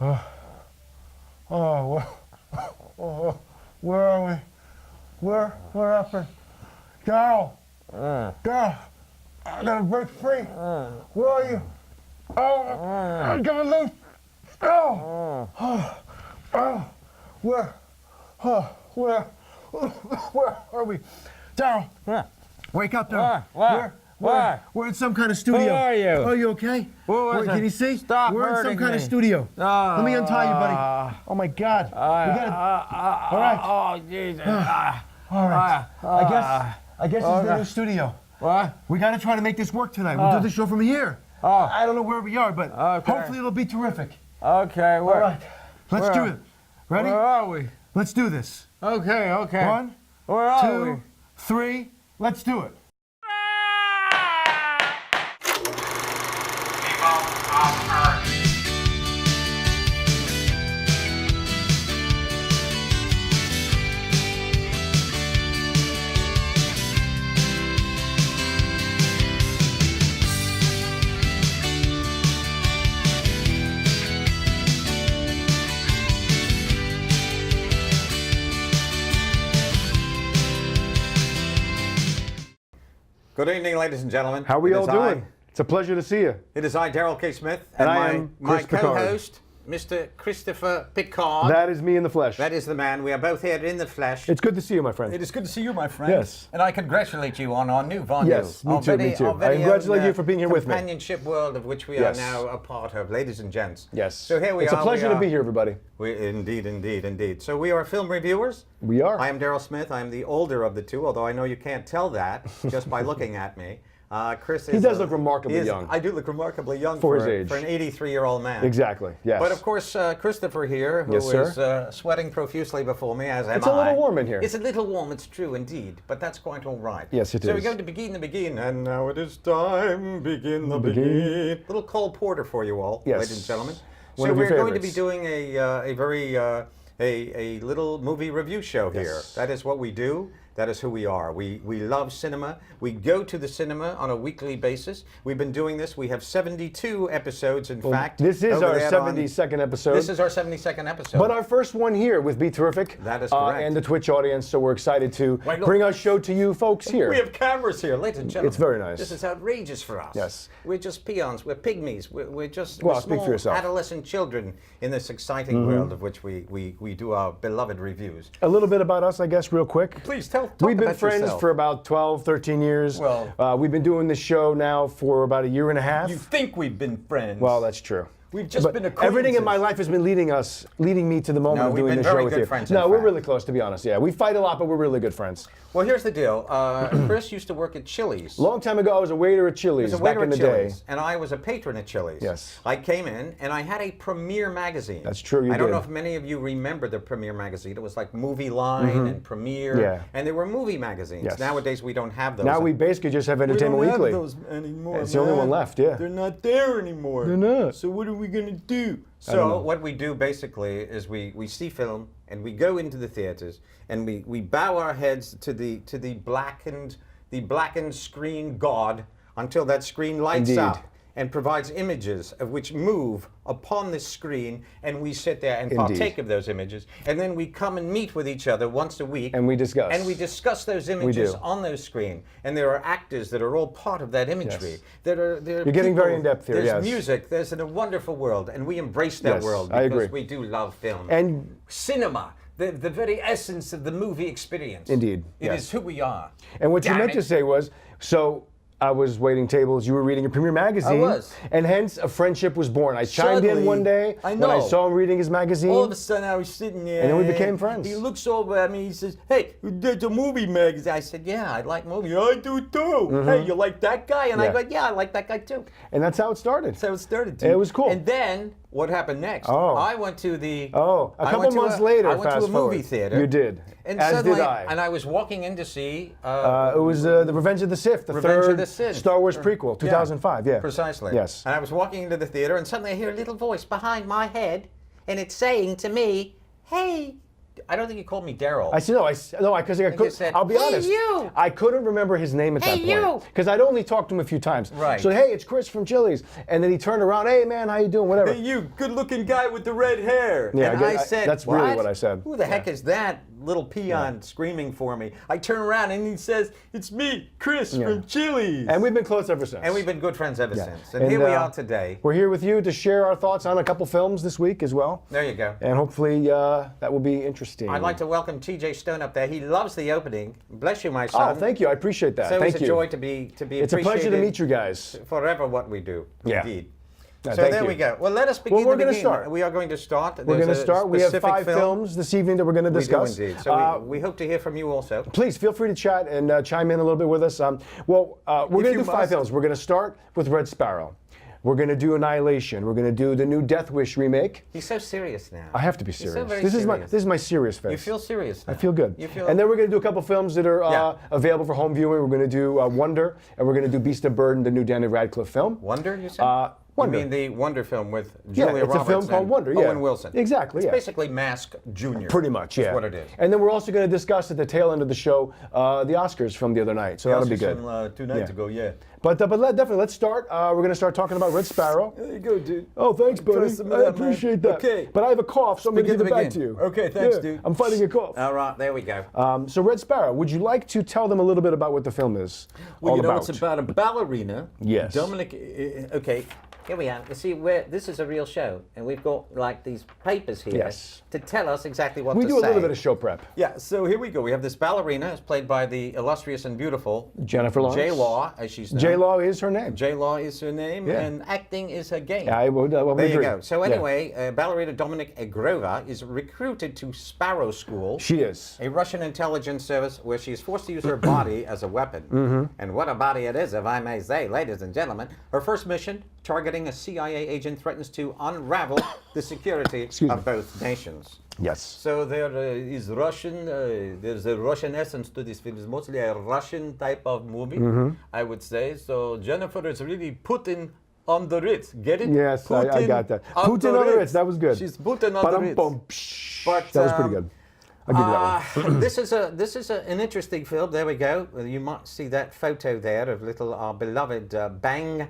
Oh, where are we? Where happened? Daryl! Daryl! I gotta break free! Where are you? Oh, I'm getting loose! Where are we? Daryl! Wake up, Daryl! Where? We're in some kind of studio. Who are you? Are you okay? Can you see? Stop We're in some hurting kind me. of studio. Let me untie you, buddy. Oh my God. All right. Oh, Jesus. All right. I guess it's the new studio. What? We got to try to make this work tonight. We'll do the show from here. I don't know where we are, but hopefully it'll be terrific. Okay, All right. Let's do it. Ready? Where are we? Let's do this. Okay. 1, Where are 2, we? 3. Let's do it. Good evening, ladies and gentlemen. How are we It all is doing? It's a pleasure to see you. It is I, Daryl K. Smith, And I my am Chris Picard. co-host, Mr. Christopher Picard. That is me in the flesh. That is the man. We are both here in the flesh. It's good to see you, my friend. It is good to see you, my friend. Yes. And I congratulate you on our new venue. Yes, me too, me too. I congratulate you for being here with me. Companionship world of which we Yes. are now a part of, ladies and gents. Yes. So here we are. It's a pleasure to be here, everybody. Indeed. So we are film reviewers. We are. I am Daryl Smith. I am the older of the two, although I know you can't tell that just by looking at me. Chris is... He does look remarkably young. I do look remarkably young for his age. For an 83-year-old man. Exactly, yes. But of course, Christopher here, who Yes, is sweating profusely before me, as am I. It's a little warm in here. It's a little warm, it's true indeed, but that's quite all right. Yes, it so is. we're going to begin the begin, and now it is time, begin the begin. Little Cole Porter for you all, Yes. ladies and gentlemen. One So of your we're going to be favorites. doing a little movie review show here. Yes. That is what we do. That is who we are. We love cinema. We go to the cinema on a weekly basis. We've been doing this. We have 72 episodes, in fact. This is over our there on- 72nd episode. This is our 72nd episode. But our first one here with Be Terrific. That is correct. And the Twitch audience, so we're excited to Wait, look. bring our show to you folks here. We have cameras here, ladies and gentlemen. It's very nice. This is outrageous for us. Yes. We're just peons. We're pygmies. We're just Well, we're speak for small yourself. adolescent children in this exciting world of which we do our beloved reviews. A little bit about us, I guess, real quick. Please talk We've been about friends yourself. for about 12, 13 years. Well- we've been doing this show now for about a year and a half. You think we've been friends? Well, that's true. We've just But been acquaintances. everything in my life has been leading me to the moment No, of we've doing been this show very with good you. friends, in No, we're fact. really close, to be honest. Yeah, we fight a lot, but we're really good friends. Well, here's the deal. Chris used to work at Chili's. Long time ago, I was a waiter at Chili's He was a back waiter in the at day. Chili's, and I was a patron at Chili's. Yes. I came in, and I had a Premiere magazine. That's true, you I don't know did. if many of you remember the Premiere magazine. It was like Movie Line and Premiere, Yeah. and there were movie magazines. Yes. Nowadays, we don't have those. Now we basically just have Entertainment we don't Weekly. have those anymore. It's the only one left, yeah. They're not there anymore. They're not. So what are we gonna do? don't So know. what we do basically is we see film and we go into the theaters and we bow our heads to the blackened screen god until that screen lights Indeed. up and provides images of which move upon the screen, and we sit there and Indeed. partake of those images, and then we come and meet with each other once a week, And we discuss. and we discuss those images do. on those screen, and there are actors that are all part of that imagery. Yes. There are You're getting very in-depth here, There's yes. music. There's a wonderful world, and we embrace that Yes, world I because agree. we do love film And cinema. The very essence of the movie experience. Indeed, It yes. is who we are. And what you Damn meant it. to say was, so I was waiting tables, you were reading a Premiere magazine. I was. And hence a friendship was born. I chimed in Suddenly, one day I when I know. saw him reading his magazine. All of a sudden, I was sitting there, And then we became friends. He looks over at me. He says, "Hey, there's a movie magazine." I said, "Yeah, I like movies." "I do too." "Hey, you like that guy?" And I Yeah. go, "Yeah, I like that guy too." And that's how it started. That's how it started. Too. It was cool. And then what happened next? Oh. I went to the. Oh, a I couple went to months later, I went fast to a movie forward. theater. You did. And As suddenly, did I. And I was walking in to see. It was The Revenge of the Sith, the Revenge of third the Sith. Star Wars prequel, 2005, yeah. Precisely. Yes. And I was walking into the theater, and suddenly I hear a little voice behind my head, and it's saying to me, "Hey, I don't think you called me Daryl. I said no, because I couldn't. said, I'll be "Hey, honest. you!" I couldn't remember his name at that point because I'd only talked to him a few times. Right. So hey, it's Chris from Chili's, and then he turned around. Hey man, how you doing? Whatever. Hey, you good-looking guy with the red hair. Yeah, and I said, that's really what I said. Who the heck is that little peon screaming for me? I turn around and he says, it's me, Chris from Chili's. And we've been close ever since. And we've been good friends ever since. And here we are today. We're here with you to share our thoughts on a couple films this week as well. There you go. And hopefully that will be interesting. I'd like to welcome TJ Stone up there. He loves the opening. Bless you, my son. Oh, thank you. I appreciate that. So thank it's a joy to be It's a pleasure to meet you guys. Forever what we do. Yeah. Indeed. Yeah, so there we go. Well, let us begin. Well, we're going to start. We are going to start. We're going to start. We have 5 films this evening that we're going to discuss. We do indeed. So we hope to hear from you also. Please feel free to chat and chime in a little bit with us. We're going to do 5 films. We're going to start with Red Sparrow. We're going to do Annihilation. We're going to do the new Death Wish remake. He's so serious now. I have to be serious. So very this serious. is my serious face. You feel serious now. I feel good. You feel... And then we're going to do a couple films that are available for home viewing. We're going to do Wonder, and we're going to do Beast of Burden, the new Daniel Radcliffe film. Wonder, you said? Wonder. You mean the Wonder film with Julia Roberts it's a film called Wonder, Owen Wilson. Exactly, It's basically Mask Jr. Pretty much, yeah. That's what it is. And then we're also going to discuss at the tail end of the show the Oscars from the other night, so that'll be good. From 2 nights ago, yeah. But definitely, let's start. We're going to start talking about Red Sparrow. There you go, dude. Oh, thanks, buddy. I appreciate that. Okay. But I have a cough, so I'm going to give it back to you. Okay, thanks, dude. I'm fighting a cough. All right, there we go. So Red Sparrow, would you like to tell them a little bit about what the film is Well, it's about a ballerina. Yes. Dominic, okay. Here we are. You see, this is a real show, and we've got like these papers here Yes. to tell us exactly what to say. We do a little bit of show prep. Yeah, so here we go. We have this ballerina, it's played by the illustrious and beautiful Jennifer Lawrence. J-Law, as she's known. J-Law is her name. J-Law is her name, Yeah. and acting is her game. I would There agree. you go. So anyway, ballerina Dominic Agrova is recruited to SPARROW School. She is. A Russian intelligence service where she is forced to use her body as a weapon. And what a body it is, if I may say, ladies and gentlemen. Her first mission, targeting a CIA agent, threatens to unravel the security of both nations. Yes. So there is Russian, there's a Russian essence to this film. It's mostly a Russian type of movie, I would say. So Jennifer is really Putin on the Ritz. Get it? Yes, I got that. Putin on the Ritz, that was good. She's Putin on the Ritz. But, that was pretty good. I'll give you that one. this is an interesting film. There we go. You might see that photo there of little our beloved Bang.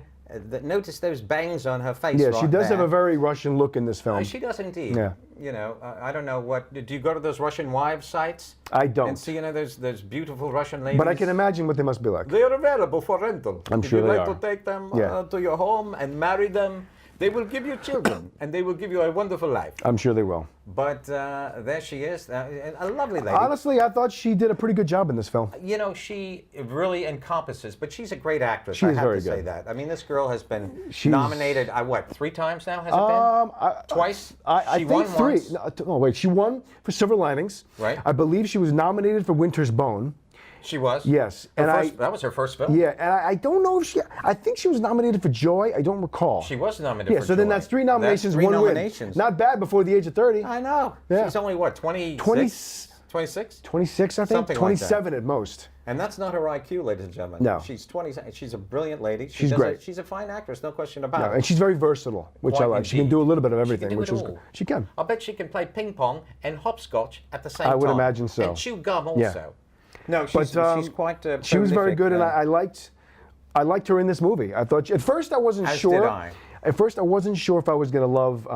Notice those bangs on her face. Yeah, right she does there. have a very Russian look in this film. She does indeed. Yeah. You know, I don't know what. Do you go to those Russian wives sites? I don't. And see, you know, those beautiful Russian ladies. But I can imagine what they must be like. They are available for rental. I'm sure they If you are. like to take them Yeah. to your home and marry them, they will give you children and they will give you a wonderful life. I'm sure they will. But there she is, a lovely lady. Honestly, I thought she did a pretty good job in this film. You know, she really encompasses, but she's a great actress. She I is have very to say good. that. I mean, this girl has been She's- nominated, 3 times now, has it been? Twice? I She think won 3. once. No, wait, she won for Silver Linings. Right. I believe she was nominated for Winter's Bone. She was? Yes. That was her first film? Yeah, and I don't know if I think she was nominated for Joy. I don't recall. She was nominated Yeah, for so then Joy. that's 3 nominations, That's 3 1 nominations. win. Not bad before the age of 30. I know. Yeah. She's only, what, 26? 26? 26? I think. Something like 27 at most. And that's not her IQ, ladies and gentlemen. No. She's 20. She's a brilliant lady. She's great. She's a fine actress, no question about No, it. and she's very versatile, which I Quite like. She can indeed. do a little bit of everything, do which it is all. she can. I'll bet she can play ping pong and hopscotch at the same time. I would imagine so. And chew gum also. Yeah. No, she's quite she was very prolific, good, and I liked her in this movie. I thought at first I wasn't As sure. did I. At first I wasn't sure if I was going to love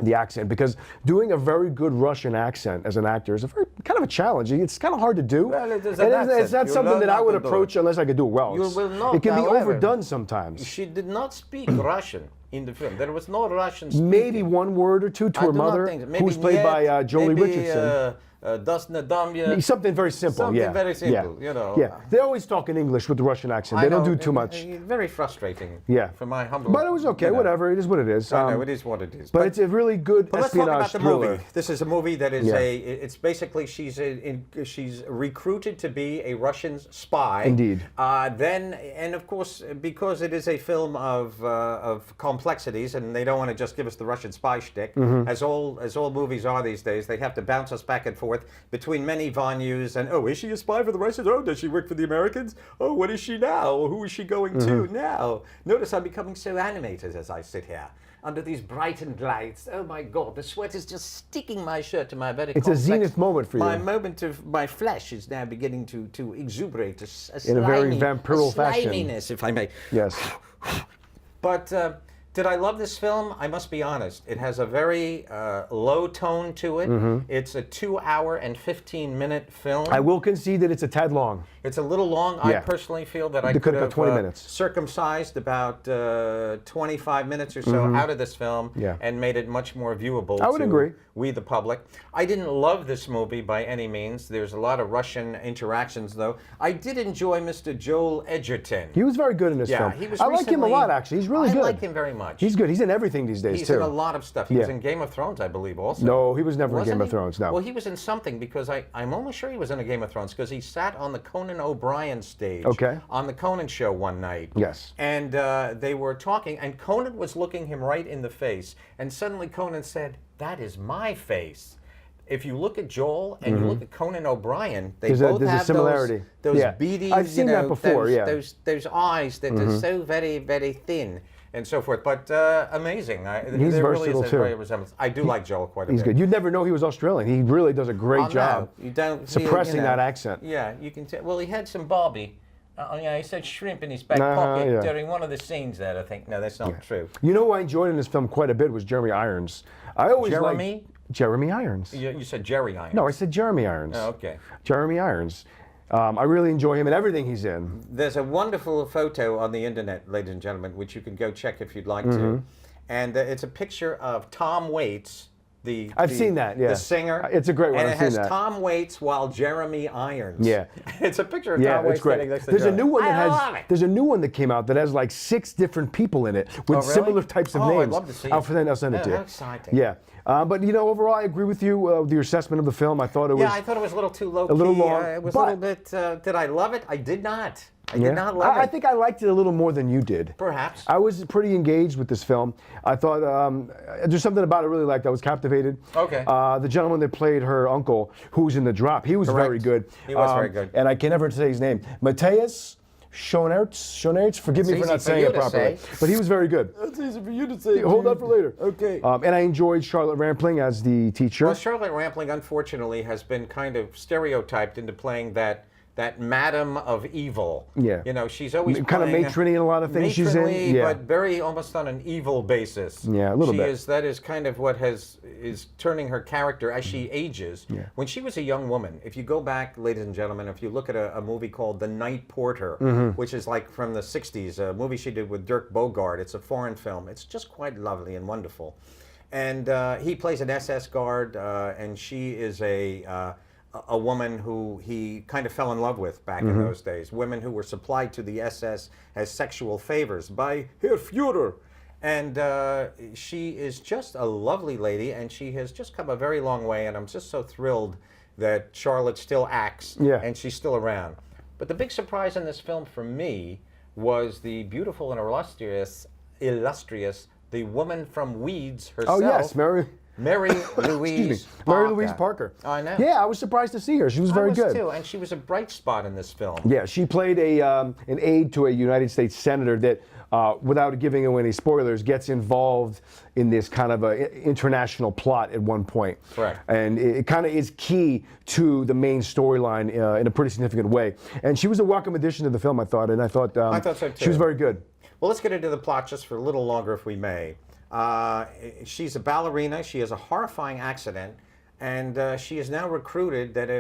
the accent, because doing a very good Russian accent as an actor is kind of a challenge. It's kind of hard to do. Well, it is And an it's not accent. You something learn that I how would to do approach it. unless I could do it well. You will not, It can be however. overdone sometimes. She did not speak Russian in the film. There was no Russian speaking. Maybe one word or two to I her do not mother, think so. who was played by Jolie Richardson. Something very simple, Something yeah. very simple, yeah. you know. Yeah, they always talk in English with the Russian accent. They don't do too much. Very frustrating. Yeah. For my humble. But it was okay, you know. whatever. It is what it is. I know, it is what it is. But it's a really good But let's talk espionage about the thriller. movie. This is a movie that is Yeah. it's basically she's recruited to be a Russian spy. Indeed. And of course, because it is a film of complexities, and they don't want to just give us the Russian spy shtick, Mm-hmm. as all movies are these days. They have to bounce us back and forth between many venues. And is she a spy for the Russians? Oh, does she work for the Americans? Oh, what is she now? Who is she going to Mm-hmm. now? Notice I'm becoming so animated as I sit here. under these brightened lights. Oh my God, the sweat is just sticking my shirt to my very It's a zenith moment for you. My moment of my flesh is now beginning to exuberate in a very vampirical fashion. Sliminess, if I may. Yes. But did I love this film? I must be honest. It has a very low tone to it. It's a 2-hour and 15-minute film. I will concede that it's a tad long. It's a little long. I Yeah. personally feel that I They could could have have cut 20 minutes. circumcised about 25 minutes or so out of this film Yeah. and made it much more viewable I would to agree. we the public. I didn't love this movie by any means. There's a lot of Russian interactions, though. I did enjoy Mr. Joel Edgerton. He was very good in this Yeah, film. he was I like him a recently- lot, actually. He's really I good. like him very much. He's good. He's in everything these days, He's too. in a lot of stuff. He was Yeah. in Game of Thrones, I believe, also. No, he was never in Wasn't Game of he? Thrones, no. Well, he was in something because I'm almost sure he was in a Game of Thrones because he sat on the Conan O'Brien stage Okay. on the Conan show one night. Yes. And they were talking, and Conan was looking him right in the face. And suddenly Conan said, "That is my face." If you look at Joel and you look at Conan O'Brien, they There's both a have similarity. those Yeah. beady, I've seen that before, those, yeah. those eyes that are so very, very thin. And so forth, but amazing. He's there really versatile, is a too. very resemblance. I do like Joel quite a He's bit. good. You'd never know he was Australian. He really does a great Oh, job no, you don't suppressing you know, that accent. Yeah, you can tell. Well, he had some Barbie. Yeah, he said shrimp in his back Uh-huh, pocket yeah. during one of the scenes there. I think no, that's not true. You know who I enjoyed in this film quite a bit was Jeremy Irons. I always Jeremy? liked Jeremy Irons. You said Jerry Irons. No, I said Jeremy Irons. Oh, okay. Jeremy Irons. I really enjoy him in everything he's in. There's a wonderful photo on the internet, ladies and gentlemen, which you can go check if you'd like Mm-hmm. to. And it's a picture of Tom Waits, I've seen that, yeah. the singer. It's a great one, And I've it seen has that. Tom Waits while Jeremy Irons. Yeah. It's a picture of Yeah, Tom it's Waits great. standing next to There's a Jeremy. new one that I love has. it. There's a new one that came out that has like 6 different people in it with really? similar types of Oh, I'd names. love to see it. I'll send it to you. How exciting. Yeah, but you know, overall, I agree with you with your assessment of the film. I thought it was. Yeah, I thought it was a little too low key. a little long, It was but- a little bit. Did I love it? I did not. I Yeah. did not love I it. think I liked it a little more than you did. Perhaps. I was pretty engaged with this film. I thought there's something about it I really liked. I was captivated. Okay. The gentleman that played her uncle, who's in The Drop, he was Correct. very good. He was very good. And I can never say his name. Mateus Schoenaerts. Forgive me It's for not easy for saying you it to properly. say. But he was very good. It's easy for you to say. Hold that for later. Okay. And I enjoyed Charlotte Rampling as the teacher. Well, Charlotte Rampling, unfortunately, has been kind of stereotyped into playing that Madam of Evil. Yeah. You know, she's always Kind of playing matronly in a lot of things she's in. matronly, Yeah. but very almost on an evil basis. Yeah, a little bit. That is kind of what is turning her character as she ages. Yeah. When she was a young woman, if you go back, ladies and gentlemen, if you look at a movie called The Night Porter, Mm-hmm. which is like from the 60s, a movie she did with Dirk Bogarde. It's a foreign film. It's just quite lovely and wonderful. And he plays an SS guard, and she is a woman who he kind of fell in love with back in those days. Women who were supplied to the SS as sexual favors by Herr Führer. And she is just a lovely lady, and she has just come a very long way, and I'm just so thrilled that Charlotte still acts, Yeah. and she's still around. But the big surprise in this film for me was the beautiful and illustrious, the woman from Weeds herself. Oh, yes, Mary Louise Mary Louise Parker. I know. Yeah, I was surprised to see her. She was very I was good. too, and she was a bright spot in this film. Yeah, she played an aide to a United States senator that, without giving away any spoilers, gets involved in this kind of international plot at one point. Correct. And it kind of is key to the main storyline in a pretty significant way. And she was a welcome addition to the film, I thought. And I thought so too. she was very good. Well, let's get into the plot just for a little longer, if we may. She's a ballerina. She has a horrifying accident, and she is now recruited that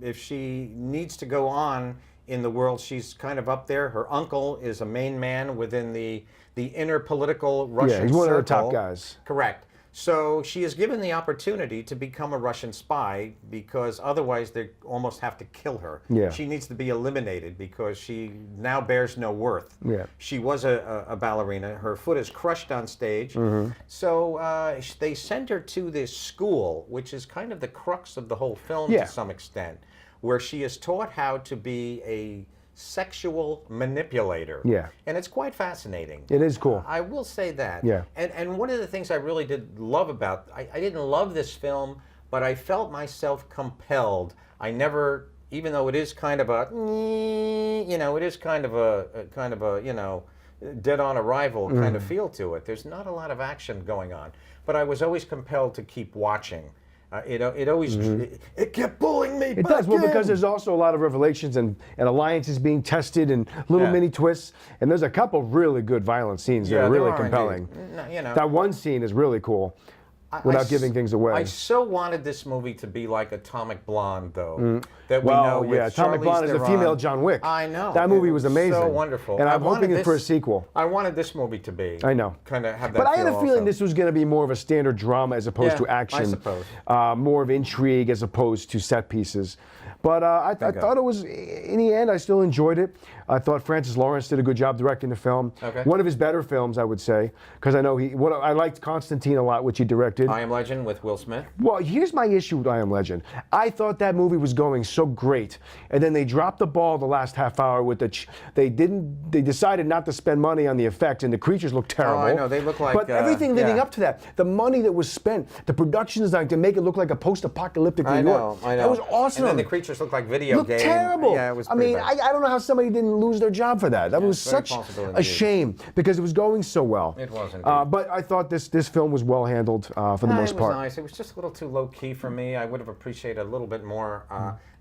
if she needs to go on in the world, she's kind of up there. Her uncle is a main man within the inner political Russian circle. Yeah, he's one of the top guys. Correct. So she is given the opportunity to become a Russian spy because otherwise they almost have to kill her. Yeah. She needs to be eliminated because she now bears no worth. Yeah. She was a ballerina. Her foot is crushed on stage. Mm-hmm. So they send her to this school, which is kind of the crux of the whole film Yeah. to some extent, where she is taught how to be a sexual manipulator. Yeah. And it's quite fascinating. It is cool. I will say that. Yeah. And one of the things I really did love about, I didn't love this film, but I felt myself compelled. I never, even though it is kind of a, it is kind of a Dead on Arrival kind of feel to it. There's not a lot of action going on, but I was always compelled to keep watching. It always it kept pulling me. It does. Well, because there's also a lot of revelations and alliances being tested and little mini twists. And there's a couple really good violent scenes that are really compelling. You know, that one scene is really cool. Without giving things away. I so wanted this movie to be like Atomic Blonde, though. That we know with Atomic Blonde is the female John Wick. I know. That movie was amazing. So wonderful. And I'm hoping for a sequel. I wanted this movie to be. I know. Kind of have that. But I had a feel feeling also. this was going to be more of a standard drama as opposed to action. I suppose. More of intrigue as opposed to set pieces. But I thought it was, in the end, I still enjoyed it. I thought Francis Lawrence did a good job directing the film. Okay. One of his better films, I would say, because I know I liked Constantine a lot, which he directed. I Am Legend with Will Smith. Well, here's my issue with I Am Legend. I thought that movie was going so great, and then they dropped the ball the last half hour with they decided not to spend money on the effects, and the creatures look terrible. Oh, I know, they look like. But everything leading up to that, the money that was spent, the production design to make it look like a post-apocalyptic New York. I know. That was awesome. And then the creatures look like video games. Terrible. Yeah, it was. I mean, I don't know how somebody didn't lose their job for that. That was such a shame because it was going so well. It was indeed. But I thought this film was well handled for the most part. It was nice. It was just a little too low key for me. I would have appreciated a little bit more,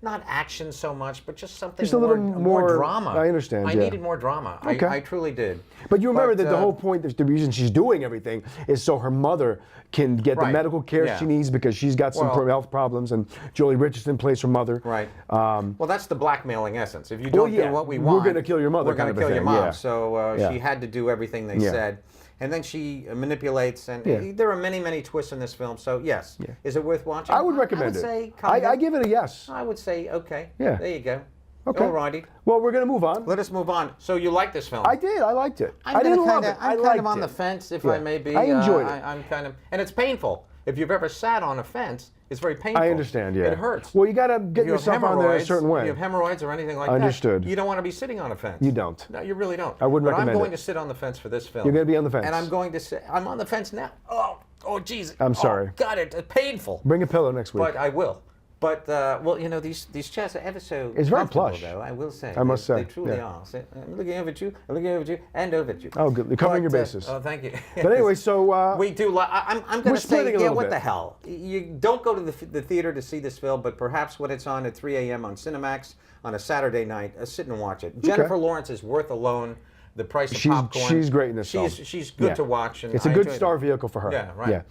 not action so much, but just something just a little more drama. I understand. I needed more drama. Okay. I truly did. But you remember that the whole point, the reason she's doing everything is so her mother can get the medical care she needs because she's got some health problems, and Jolie Richardson plays her mother. Right. Well, that's the blackmailing essence. If you don't do what we want, we're going to kill your mother. We're going to kill your mom. Yeah. So she had to do everything they said. And then she manipulates, and there are many, many twists in this film. So yes, is it worth watching? I would recommend it. I give it a yes. I would say okay. Yeah. There you go. Okay. Alrighty. Well, we're going to move on. Let us move on. So you like this film? I did. I liked it. I'm kind of on the fence, if I may be. I enjoyed it. I'm kind of, and it's painful. If you've ever sat on a fence, it's very painful. I understand, yeah. It hurts. Well, you got to get yourself on there a certain way. If you have hemorrhoids or anything like Understood. that, you don't want to be sitting on a fence. You don't. No, you really don't. I wouldn't recommend it. But I'm going to sit on the fence for this film. You're going to be on the fence. And I'm going to sit, I'm on the fence now. Oh, geez. I'm sorry. God, it's painful. Bring a pillow next week. But I will. But, well, you know, these chairs are ever so it's very comfortable, plush. though, I will say. I must say. They truly are. So, I'm looking over at you, I'm looking over at you, and over at you. Oh, good. You're covering your bases. Oh, thank you. But anyway, so... we do, I'm going to say, what bit. the hell? You don't go to the theater to see this film, but perhaps when it's on at 3 a.m. on Cinemax on a Saturday night, sit and watch it. Jennifer Lawrence is worth alone. The price of popcorn. She's great in this film. She's good to watch. And it's a good star vehicle for her. Yeah, right. Yeah.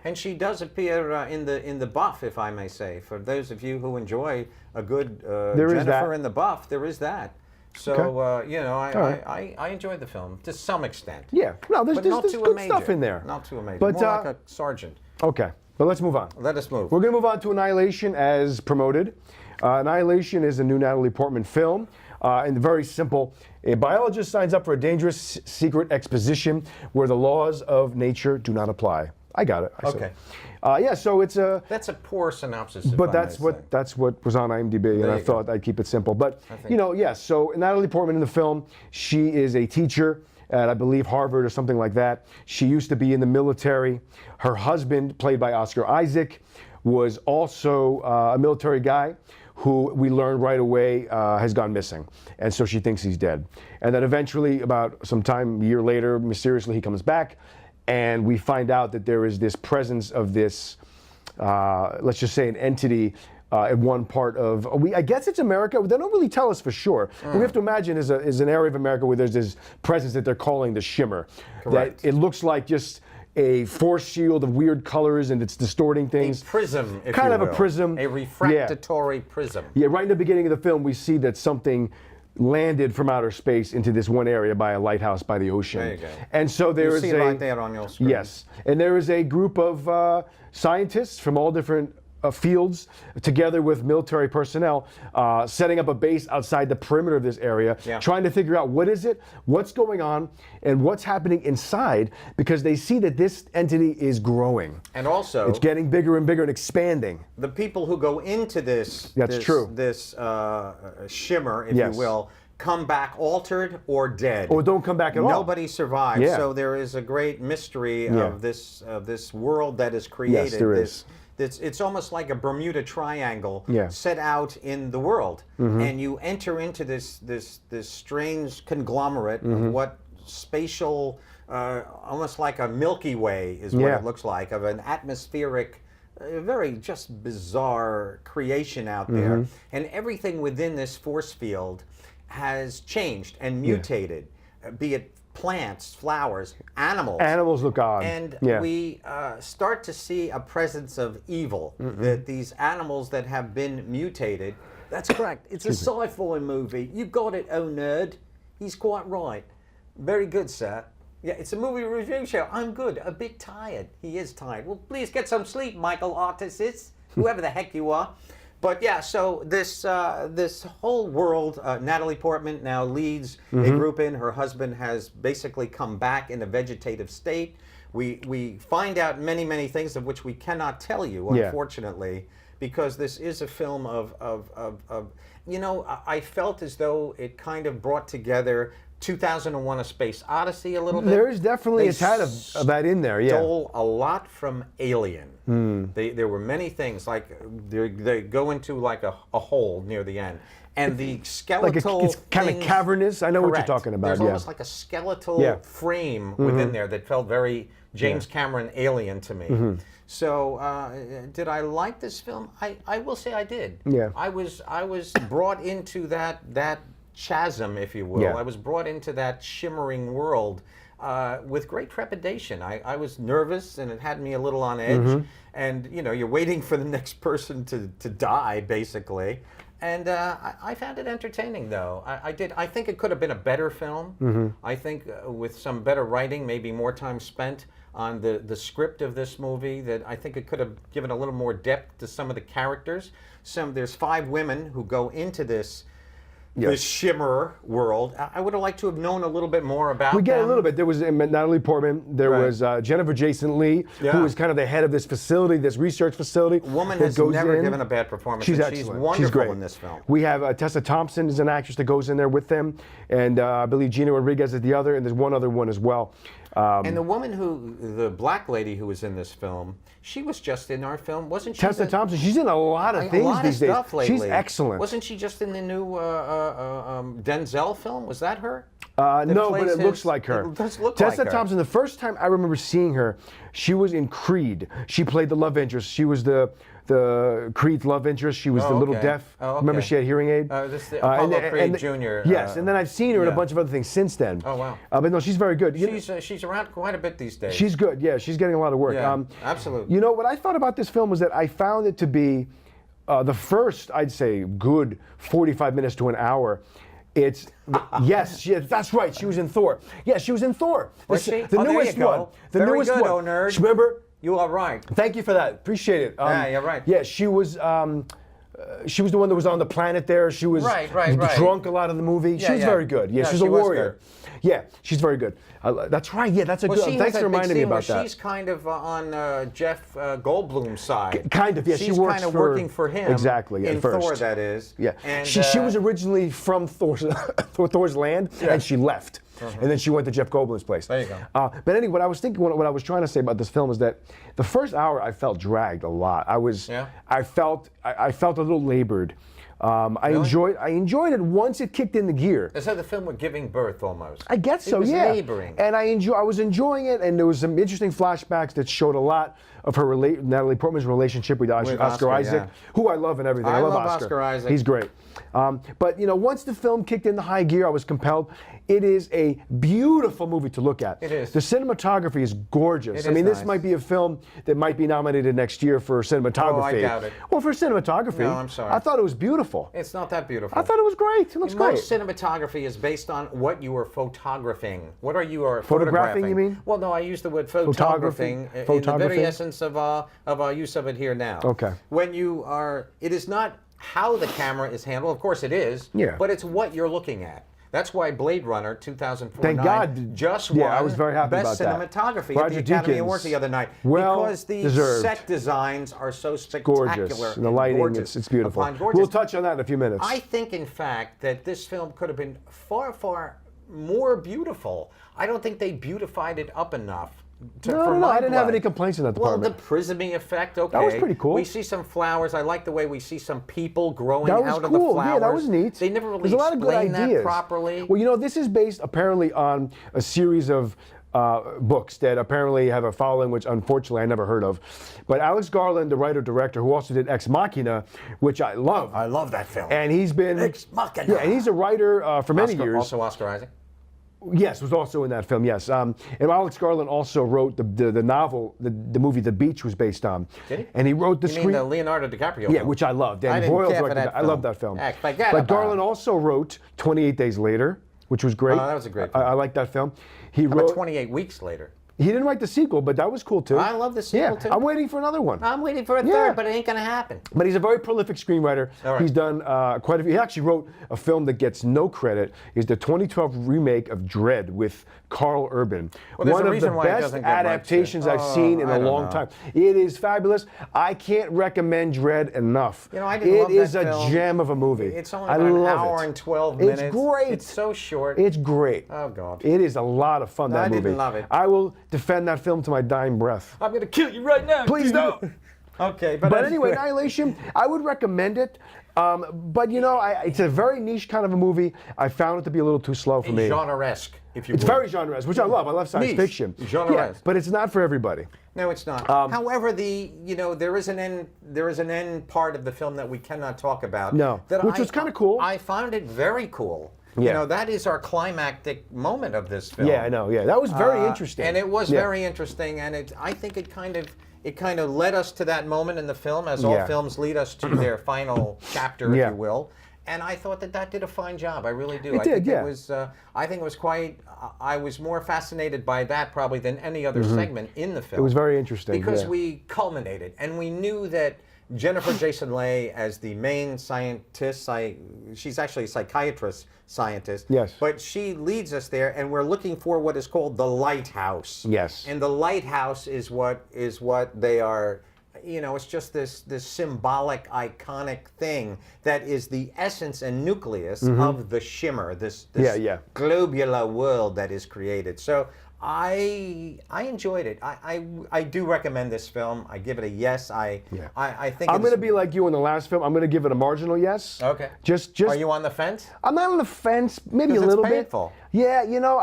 And she does appear in the buff, if I may say. For those of you who enjoy a good Jennifer in the buff, there is that. So you know, I enjoyed the film to some extent. Yeah, no, there's good major. stuff in there. Not too amazing. But, more like a sergeant. Okay, but let's move on. Let us move. We're going to move on to Annihilation as promoted. Annihilation is a new Natalie Portman film. And very simple. A biologist signs up for a dangerous secret exposition where the laws of nature do not apply. I got it. Okay. Yeah, so it's a... That's a poor synopsis. But that's what was on IMDb, and I thought I'd keep it simple. But, you know, yes, so Natalie Portman in the film, she is a teacher at, I believe, Harvard or something like that. She used to be in the military. Her husband, played by Oscar Isaac, was also a military guy who we learned right away has gone missing. And so she thinks he's dead. And then eventually, about some time, a year later, mysteriously he comes back, and we find out that there is this presence of this, let's just say an entity in one part of, I guess it's America. They don't really tell us for sure. But we have to imagine is an area of America where there's this presence that they're calling the Shimmer. Correct. That it looks like just a force shield of weird colors, and it's distorting things. A prism, if kind you of will. A prism. A refractory prism. Yeah, right in the beginning of the film, we see that something landed from outer space into this one area by a lighthouse by the ocean. There you go. And so there is you see it right there on your screen. Yes, and there is a group of scientists from all different fields, together with military personnel, setting up a base outside the perimeter of this area, trying to figure out what is it, what's going on, and what's happening inside, because they see that this entity is growing. And also, it's getting bigger and bigger and expanding. The people who go into this, this shimmer, if you will, come back altered or dead. Or don't come back at all. Nobody survives. Yeah. So there is a great mystery of this world that is created. Yes, there is. It's almost like a Bermuda Triangle set out in the world, and you enter into this strange conglomerate of what spatial, almost like a Milky Way is what it looks like, of an atmospheric, very just bizarre creation out there. And everything within this force field has changed and mutated, be it plants, flowers, animals. Animals look odd. And we start to see a presence of evil, that these animals that have been mutated. That's correct. It's a sci-fi movie. You got it, oh nerd. He's quite right. Very good, sir. Yeah, it's a movie review show. I'm good. A bit tired. He is tired. Well, please get some sleep, Michael Artists, whoever the heck you are. But yeah, so this this whole world, Natalie Portman now leads a group in. Her husband has basically come back in a vegetative state. We find out many things of which we cannot tell you, unfortunately, because this is a film of you know, I felt as though it kind of brought together 2001: A Space Odyssey a little bit. There is definitely a tad of that in there, Stole a lot from Alien. There were many things, like they go into like a hole near the end. And the skeletal like it's kind of cavernous. I know what you're talking about. There's almost like a skeletal frame within there that felt very James Cameron Alien to me. So did I like this film? I will say I did. Yeah. I was brought into that chasm, if you will. I was brought into that shimmering world with great trepidation. I was nervous, and it had me a little on edge. And you know, you're waiting for the next person to die, basically. And I found it entertaining, though. I did. I think it could have been a better film. I think with some better writing, maybe more time spent on the script of this movie, that I think it could have given a little more depth to some of the characters. There's 5 women who go into this shimmer world. I would have liked to have known a little bit more about We get them. a little bit. There was Natalie Portman. There was Jennifer Jason Leigh, who is kind of the head of this facility, this research facility. Woman has never given a bad performance. She's and excellent. She's wonderful great in this film. We have Tessa Thompson is an actress that goes in there with them, and I believe Gina Rodriguez is the other, and there's one other one as well. And the woman the black lady who was in this film, she was just in our film, wasn't she? Tessa Thompson, she's in a lot of things these days. Lately. She's excellent. Wasn't she just in the new Denzel film? Was that her? No, but it looks like her. It does look Tessa like her. Thompson, the first time I remember seeing her, she was in Creed. She played the love interest. She was the Creed's love interest. She was the little deaf. Oh, okay. Remember she had hearing aid? This is the Apollo Creed Jr. Yes, and then I've seen her in a bunch of other things since then. Oh, wow. But no, she's very good. She's around quite a bit these days. She's good, yeah. She's getting a lot of work. Yeah, absolutely. You know, what I thought about this film was that I found it to be the first, I'd say, good 45 minutes to an hour. It's yes, that's right. She was in Thor. Yes, she was in Thor. Was she? The newest one. The Very newest good, one. oh nerd. Remember? You are right. Thank you for that. Appreciate it. Yeah, you're right. Yeah, she was the one that was on the planet there. She was right. drunk a lot of the movie. She was very good. Yeah, she's a warrior. Yeah, she's very good. That's right. Yeah, that's a good. Thanks for reminding me about that. She's kind of on Jeff Goldblum's side. Kind of, yeah. She's she works kind of working for him. Exactly. In at first. Thor, that is. Yeah. And, she was originally from Thor's land, and she left. And then she went to Jeff Goldblum's place. There you go. But anyway, what I was thinking, what I was trying to say about this film is that the first hour I felt dragged a lot. I felt a little labored. I enjoyed it once it kicked into gear. It's like the film was giving birth almost. I guess so, it was yeah. laboring. And I was enjoying it, and there was some interesting flashbacks that showed a lot of her Natalie Portman's relationship with Oscar Isaac, who I love and everything. I love Oscar Isaac. He's great. But you know, once the film kicked into high gear, I was compelled. It is a beautiful movie to look at. It is. The cinematography is gorgeous. I mean, this might be a film that might be nominated next year for cinematography. Oh, I doubt it. Well, for cinematography, No, I'm sorry. I thought it was beautiful. It's not that beautiful. I thought it was great. It looks great. Most cinematography is based on what you are photographing. What are you Photographing, you mean? Well, no, I use the word photographing in the very essence of our use of it here now. Okay. When you are, it is not how the camera is handled. Of course, it is. Yeah. But it's what you're looking at. That's why Blade Runner 2049 Thank God. just won I was very happy Best about that. Cinematography Roger at the Academy Deakins. Awards the other night. Well because the deserved. set designs are so spectacular. Gorgeous. And the lighting, gorgeous it's beautiful. upon gorgeous. We'll touch on that in a few minutes. I think, in fact, that this film could have been far, far more beautiful. I don't think they beautified it up enough. No, I didn't have any complaints in that Well, department. the prismy effect, okay. That was pretty cool. We see some flowers. I like the way we see some people growing That was out of the cool. flowers. Yeah, that was neat. They never really There's a lot of good explained that ideas. properly. Well, you know, this is based apparently on a series of books that apparently have a following, which unfortunately I never heard of. But Alex Garland, the writer-director, who also did Ex Machina, which I love. I love that film. And he's been... Ex Machina. Yeah, and he's a writer for many years. Also Oscar Isaac? Yes, was also in that film, yes. And Alex Garland also wrote the novel, the movie The Beach was based on. Did he? And he wrote the You mean screen... the Leonardo DiCaprio Yeah, film? which I love. I Danny didn't Boyle care for directed that that. I love that film. Heck, forget But about Garland it. also wrote 28 Days Later, which was great. Oh, that was a great film. I like that film. He How about wrote... 28 Weeks Later? He didn't write the sequel, but that was cool too. I love the sequel too. I'm waiting for another one. I'm waiting for a Yeah. third, but it ain't gonna happen. But he's a very prolific screenwriter. All right. He's done quite a few. He actually wrote a film that gets no credit. Is the 2012 remake of Dredd with Carl Urban. Well, there's One a of reason the why it best doesn't get much adaptations shit. I've seen in I a don't long know. time. It is fabulous. I can't recommend Dredd enough. You know, I didn't love It is that a film. gem of a movie. It's only I about an love hour it. and 12 minutes. It's great. It's so short. It's great. Oh, God. It is a lot of fun, that I movie. didn't love it. I will defend that film to my dying breath. I'm gonna kill you right now. Please don't. Okay, But anyway, Annihilation, I would recommend it. But you know, it's a very niche kind of a movie. I found it to be a little too slow for me. Genre-esque, if you It's will. very genre-esque, which I love. I love science Niche. fiction. Genre-esque. Yeah, but it's not for everybody. No, it's not. However, there is an end part of the film that we cannot talk about. No, which was kinda cool. I found it very cool. Yeah. You know, that is our climactic moment of this film. Yeah, I know. Yeah, that was very interesting. And it was Yeah. very interesting, and I think it kind of led us to that moment in the film, as all Yeah. films lead us to their final chapter, Yeah. if you will. And I thought that did a fine job. I really do. It did, yeah. I think it was quite. I was more fascinated by that probably than any other segment in the film. It was very interesting. Because yeah. we culminated, and we knew that Jennifer Jason Leigh, as the main scientist, she's actually a psychiatrist scientist. Yes. But she leads us there, and we're looking for what is called the lighthouse. Yes. And the lighthouse is what they are. You know, it's just this symbolic, iconic thing that is the essence and nucleus of the shimmer, this globular world that is created. So I enjoyed it. I do recommend this film. I give it a yes. I think I'm going to be like you in the last film. I'm going to give it a marginal yes. Okay. Just. Are you on the fence? I'm not on the fence. Maybe a 'Cause it's little painful. bit. Yeah, you know,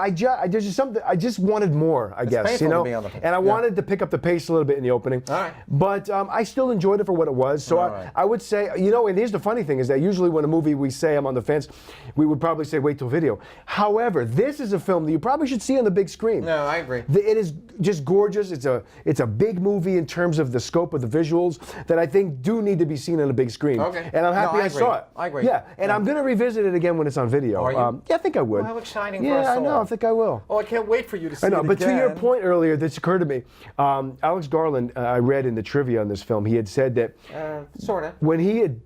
there's just something. I just wanted more. I guess painful you to know, be on the fence. and I Yeah. wanted to pick up the pace a little bit in the opening. All right. But I still enjoyed it for what it was. So All right. I would say, you know, and here's the funny thing is that usually when a movie we say I'm on the fence, we would probably say wait till video. However, this is a film that you probably should see on the big screen. No, I agree. It is just gorgeous. It's a big movie in terms of the scope of the visuals that I think do need to be seen on a big screen. Okay. And I'm happy No, I I agree. saw it. I agree. Yeah, and I'm going to revisit it again when it's on video. Are you? Yeah, I think I would. Well, how exciting for Yeah, us I know. all. I think I will. Oh, I can't wait for you to see I know, it but to your again. point earlier, this occurred to me. Alex Garland, I read in the trivia on this film, he had said that Sort of. when he had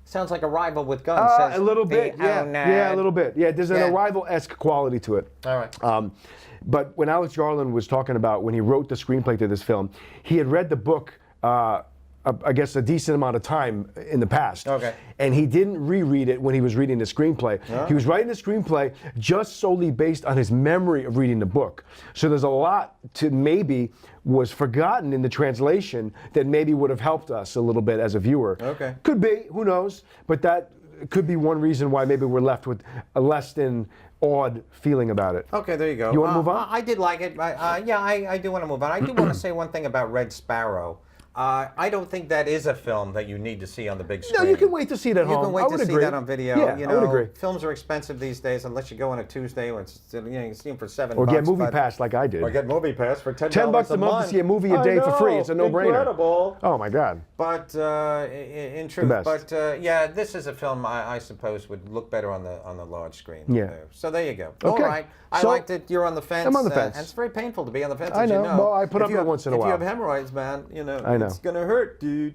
Sounds like a rival with guns. says a little the bit, yeah, Onad. a little bit, yeah. There's an Yeah. Arrival-esque quality to it. All right. But when Alex Garland was talking about when he wrote the screenplay to this film, he had read the book, I guess, a decent amount of time in the past. Okay. And he didn't reread it when he was reading the screenplay. He was writing the screenplay just solely based on his memory of reading the book. So there's a lot to maybe was forgotten in the translation that maybe would have helped us a little bit as a viewer. Okay. Could be, who knows? But that could be one reason why maybe we're left with a less than awed feeling about it. Okay, there you go. You wanna move on? I did like it. Yeah, I do want to move on. I do want to say one thing about Red Sparrow. I don't think that is a film that you need to see on the big screen. No, you can wait to see it at You home. can wait I to would see agree. that on video. Yeah, you I would know, agree. Films are expensive these days unless you go on a Tuesday when it's, you can see them for $7. Or get Movie but- Pass like I did. Or get Movie Pass for $10 $10 a month to see a movie a day for free. It's a no-brainer. Incredible. Oh my God. But in truth, best. yeah, this is a film I suppose would look better on the large screen. Yeah. So there you go. Okay. All right. I So, liked it. You're on the fence. I'm on the fence. And it's very painful to be on the fence. I as you know. know. Well, I put If up you with it have- once in a while. If you have hemorrhoids, man, I know. it's gonna hurt, dude.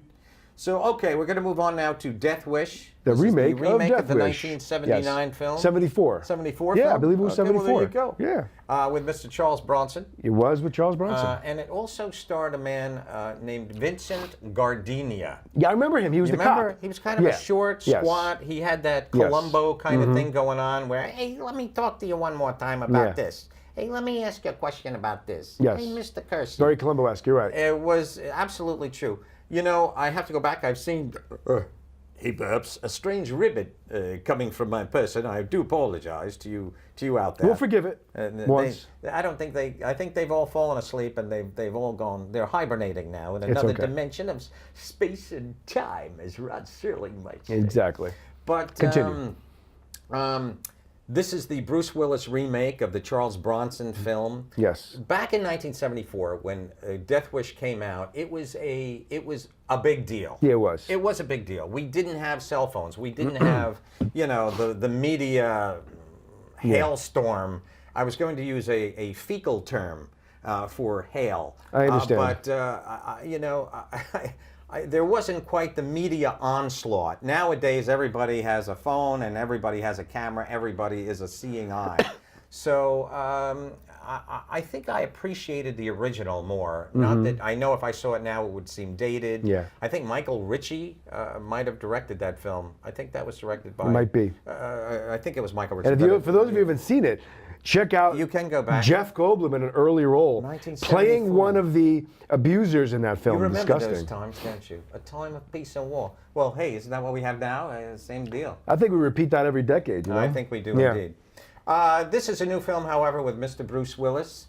So okay, we're gonna move on now to Death Wish. The This is remake of Death of the Wish. 1979 Yes. film. 74. 74 Yeah, film? I believe it was Okay, well, 74. there you go. Yeah. With Mr. Charles Bronson. It was with Charles Bronson. And it also starred a man named Vincent Gardenia. Yeah, I remember him. He was You the remember? cop. He was kind of Yeah. a short, Yes. squat. He had that Yes. Columbo kind of thing going on where, hey, let me talk to you one more time about Yeah. this. Hey, let me ask you a question about this. Yes. Hey, Mr. Kersey. Very Columbo-esque, you're right. It was absolutely true. You know, I have to go back. I've seen, hey, perhaps a strange ribbit coming from my person. I do apologize to you out there. We'll forgive it once. I don't think I think they've all fallen asleep and they've all gone. They're hibernating now in another dimension of space and time, as Rod Serling might say. Exactly. But continue. This is the Bruce Willis remake of the Charles Bronson film. Yes. Back in 1974, when Death Wish came out, it was a big deal. Yeah, it was. It was a big deal. We didn't have cell phones. We didn't have, you know, the media hailstorm. I was going to use a fecal term for hail. I understand. But you know, there wasn't quite the media onslaught. Nowadays, everybody has a phone and everybody has a camera. Everybody is a seeing eye. So I think I appreciated the original more. Not that I know if I saw it now, it would seem dated. Yeah. I think Michael Ritchie might have directed that film. I think that was directed by. It might be. I think it was Michael Ritchie. And if you, for those of you who haven't seen it, check out You can go back. Jeff Goldblum in an early role, 1974. playing one of the abusers in that film. You remember Disgusting. those times, don't you? A time of peace and war. Well, hey, isn't that what we have now? Same deal. I think we repeat that every decade. You know? I think we do Yeah. indeed. This is a new film, however, with Mr. Bruce Willis.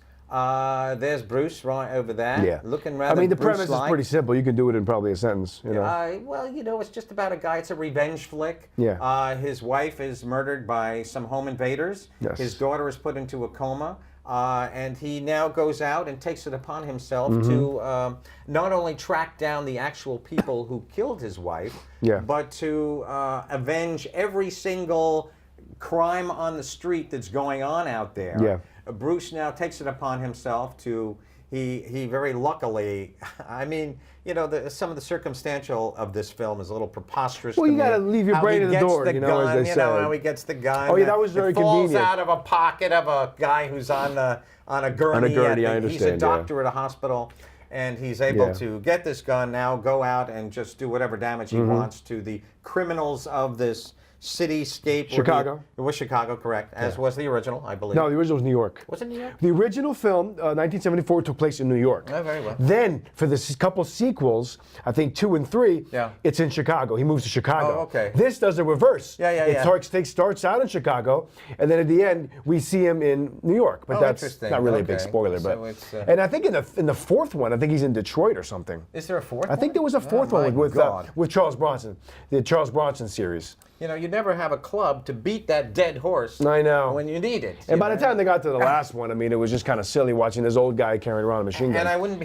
There's Bruce right over there, Yeah. looking rather I mean, the premise Bruce-like. is pretty simple. You can do it in probably a sentence. You know. Well, you know, it's just about a guy. It's a revenge flick. Yeah. His wife is murdered by some home invaders. Yes. His daughter is put into a coma. And he now goes out and takes it upon himself Mm-hmm. to not only track down the actual people who killed his wife, Yeah. but to avenge every single crime on the street that's going on out there. Yeah. Bruce now takes it upon himself to, he very luckily, I mean, you know, some of the circumstantial of this film is a little preposterous. Well, to you me. gotta leave your How brain he in the gets door, the you know, gun, as they you know, say. how he gets the gun. Oh, yeah, that was very it falls convenient. out of a pocket of a guy who's on a gurney. On a gurney, I He's a understand, doctor at a hospital, and he's able Yeah. to get this gun now, go out and just do whatever damage he wants to the criminals of this cityscape. Chicago. It was Chicago, correct, as was the original, I believe. No, the original was New York. Was it New York? The original film, 1974, took place in New York. Oh, very well. Then, for the couple sequels, I think 2 and 3, Yeah. it's in Chicago. He moves to Chicago. Oh, okay. This does the reverse. Yeah, yeah, It yeah. starts out in Chicago, and then at the end, we see him in New York. But Oh, that's interesting. not really a big Okay. spoiler. So But it's, and I think in the fourth one, I think he's in Detroit or something. Is there a fourth I think there was a fourth Oh, one my with God. Charles Bronson, the Charles Bronson series. You know, you never have a club to beat that dead horse. I know. When you need it. And you by the know? time they got to the last one, I mean, it was just kind of silly watching this old guy carrying around a machine gun. And I wouldn't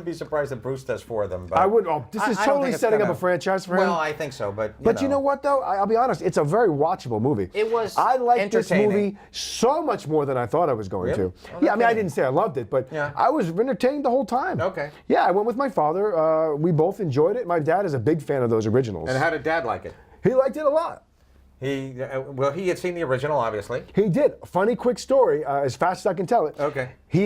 be surprised if Bruce does 4 of them. But I would. Oh, this is I don't totally think it's setting up gonna- a franchise for him. Well, I think so, but But you know what, though? I'll be honest. It's a very watchable movie. It was I liked this entertaining. movie so much more than I thought I was going Really? to. Oh, Yeah, I mean, I okay. didn't say I loved it, but Yeah. I was entertained the whole time. Okay. Yeah, I went with my father. We both enjoyed it. My dad is a big fan of those originals. And how did Dad like it? He liked it a lot. He had seen the original, obviously. He did. Funny, quick story, as fast as I can tell it. Okay. He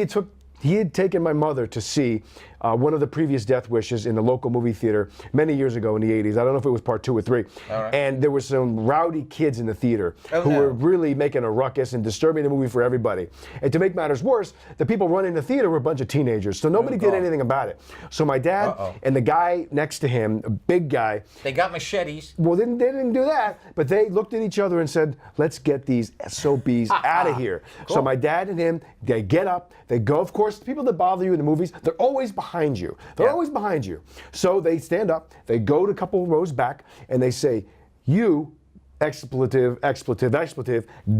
had taken my mother to see one of the previous Death Wishes in the local movie theater many years ago in the 80s. I don't know if it was part 2 or 3. All right. And there were some rowdy kids in the theater who no. were really making a ruckus and disturbing the movie for everybody. And to make matters worse, the people running the theater were a bunch of teenagers, so nobody did God. anything about it. So my dad and the guy next to him, a big guy, They got machetes. well, they didn't do that, but they looked at each other and said, let's get these SOBs out of here. So my dad and him, they get up, they go, of course, the people that bother you in the movies, they're always behind you. They're always behind you. So they stand up, they go to a couple rows back, and they say, you, expletive,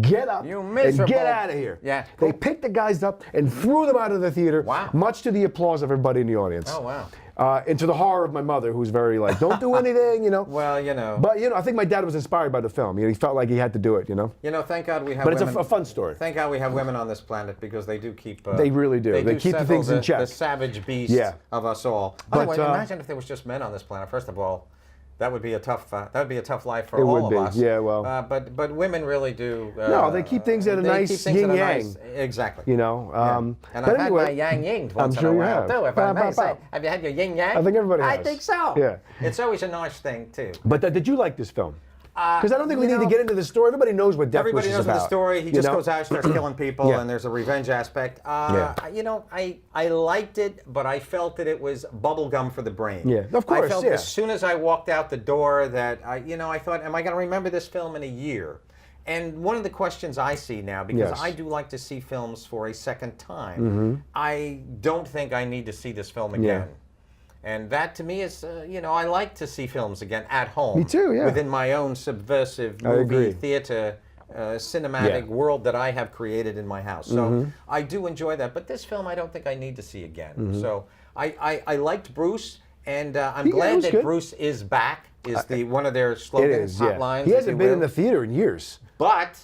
get up You and miserable. get out of here. Yeah, They cool. picked the guys up and threw them out of the theater, Wow. much to the applause of everybody in the audience. Oh, wow. And to the horror of my mother, who's very like, don't do anything, you know. Well, you know. But I think my dad was inspired by the film. He felt like he had to do it, You know, thank God we have But it's women. a fun story. Thank God we have women on this planet because they do keep. They really do. They keep the settle things in check. The savage beast Yeah. of us all. But, By the way, imagine if there was just men on this planet. First of all, that would be a tough. That would be a tough life for It all would of be. us. Yeah, well. But women really do. No, they keep things at a they nice keep things at a yin-yang. nice- Exactly. You know. And but I've anyway, had my yang yinged I'm once sure in you a while have. too, if I Bow, may bow, say. bow. Have you had your yin yang? I think everybody I has. think so. Yeah. It's always a nice thing too. But did you like this film? Because I don't think we need to get into the story. Everybody knows what Death Wish Everybody is knows about. the story. He just goes out, starts killing people, Yeah. and there's a revenge aspect. Yeah. You know, I liked it, but I felt that it was bubblegum for the brain. Yeah, of course, I felt yeah. as soon as I walked out the door that, I thought, am I going to remember this film in a year? And one of the questions I see now, because Yes. I do like to see films for a second time, I don't think I need to see this film again. And that to me is, I like to see films again at home. Me too, yeah. Within my own subversive I movie, agree. theater, cinematic world that I have created in my house. So I do enjoy that. But this film I don't think I need to see again. So I liked Bruce, and I'm glad was that good. Bruce is back, is one of their slogans, hotlines. He if hasn't you been in will. the theater in years. But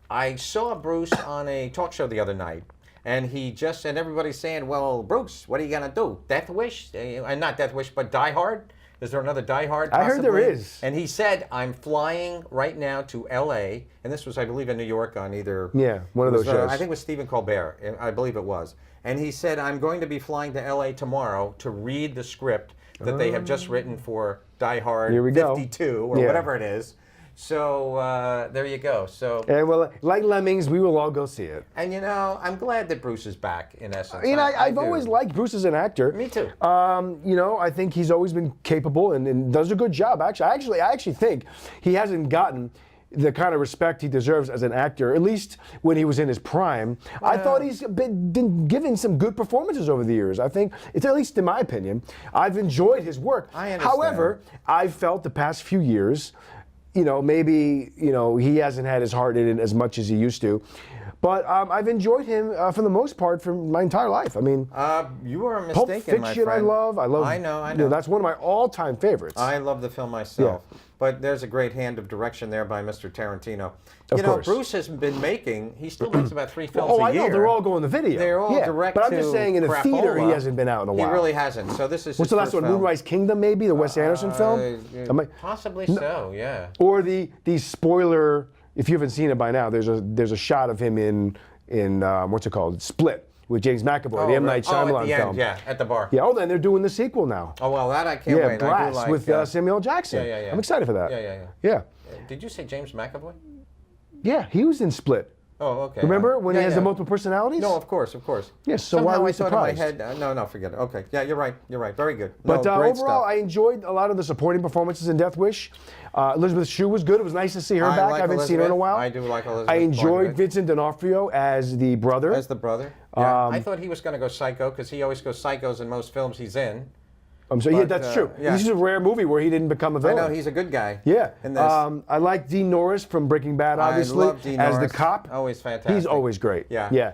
I saw Bruce on a talk show the other night, and and everybody's saying, well, Bruce, what are you going to do? Death Wish? Not Death Wish, but Die Hard? Is there another Die Hard I heard there possibly? is. And he said, I'm flying right now to L.A., and this was, I believe, in New York on either... Yeah, one of those shows. I think it was Stephen Colbert, I believe it was. And he said, I'm going to be flying to L.A. tomorrow to read the script that they have just written for Die Hard Here we go. 52, or Yeah. whatever it is. So there you go. So, And well, like Lemmings, we will all go see it. and I'm glad that Bruce is back in essence. I've do. always liked Bruce as an actor. Me too. I think he's always been capable and does a good job. Actually, I actually think he hasn't gotten the kind of respect he deserves as an actor, at least when he was in his prime. I thought he's been given some good performances over the years. I think, it's at least in my opinion, I've enjoyed his work. I understand. However, I've felt the past few years, maybe, he hasn't had his heart in it as much as he used to. But I've enjoyed him for the most part for my entire life. I mean, You are Pulp mistaken, my Fiction friend. I love. I know. That's one of my all-time favorites. I love the film myself. Yeah. But there's a great hand of direction there by Mr. Tarantino. Of course. Bruce has been making, he still makes about 3 films Oh, a I year. know. They're all going to video. They're all yeah. direct But I'm to just saying, in the theater, he crapola. hasn't been out in a while. He really hasn't. So this is What's his the last first one? film. Moonrise Kingdom, maybe? The Wes Anderson film? Am I- Possibly so, yeah. Or the spoiler, if you haven't seen it by now, there's a shot of him in what's it called? Split, with James McAvoy, the M. Night Shyamalan at the film. End, yeah, at the bar. Yeah, then they're doing the sequel now. Oh, well, that I can't Yeah, wait. I do Brass like with Samuel L. Jackson. Yeah. I'm excited for that. Yeah. Yeah. Did you say James McAvoy? Yeah, he was in Split. Oh, okay. Remember when he has yeah. the multiple personalities? No, of course. Yes, so Somehow why are we I thought surprised? in my head, no, forget it. Okay, yeah, you're right. Very good. But no, great overall, stuff. I enjoyed a lot of the supporting performances in Death Wish. Elizabeth Shue was good. It was nice to see her I back. like I haven't seen her in a Elizabeth. while. I do like Elizabeth. I enjoyed quite a bit. Vincent D'Onofrio as the brother. As the brother. Yeah. I thought he was going to go psycho because he always goes psychos in most films he's in. Yeah, but, that's true. yeah. This is a rare movie where he didn't become a I villain. know he's a good guy. Yeah. In this. I like Dean Norris from Breaking Bad, obviously, I love Dean as the Norris. cop. Always fantastic. He's always great. Yeah. Yeah.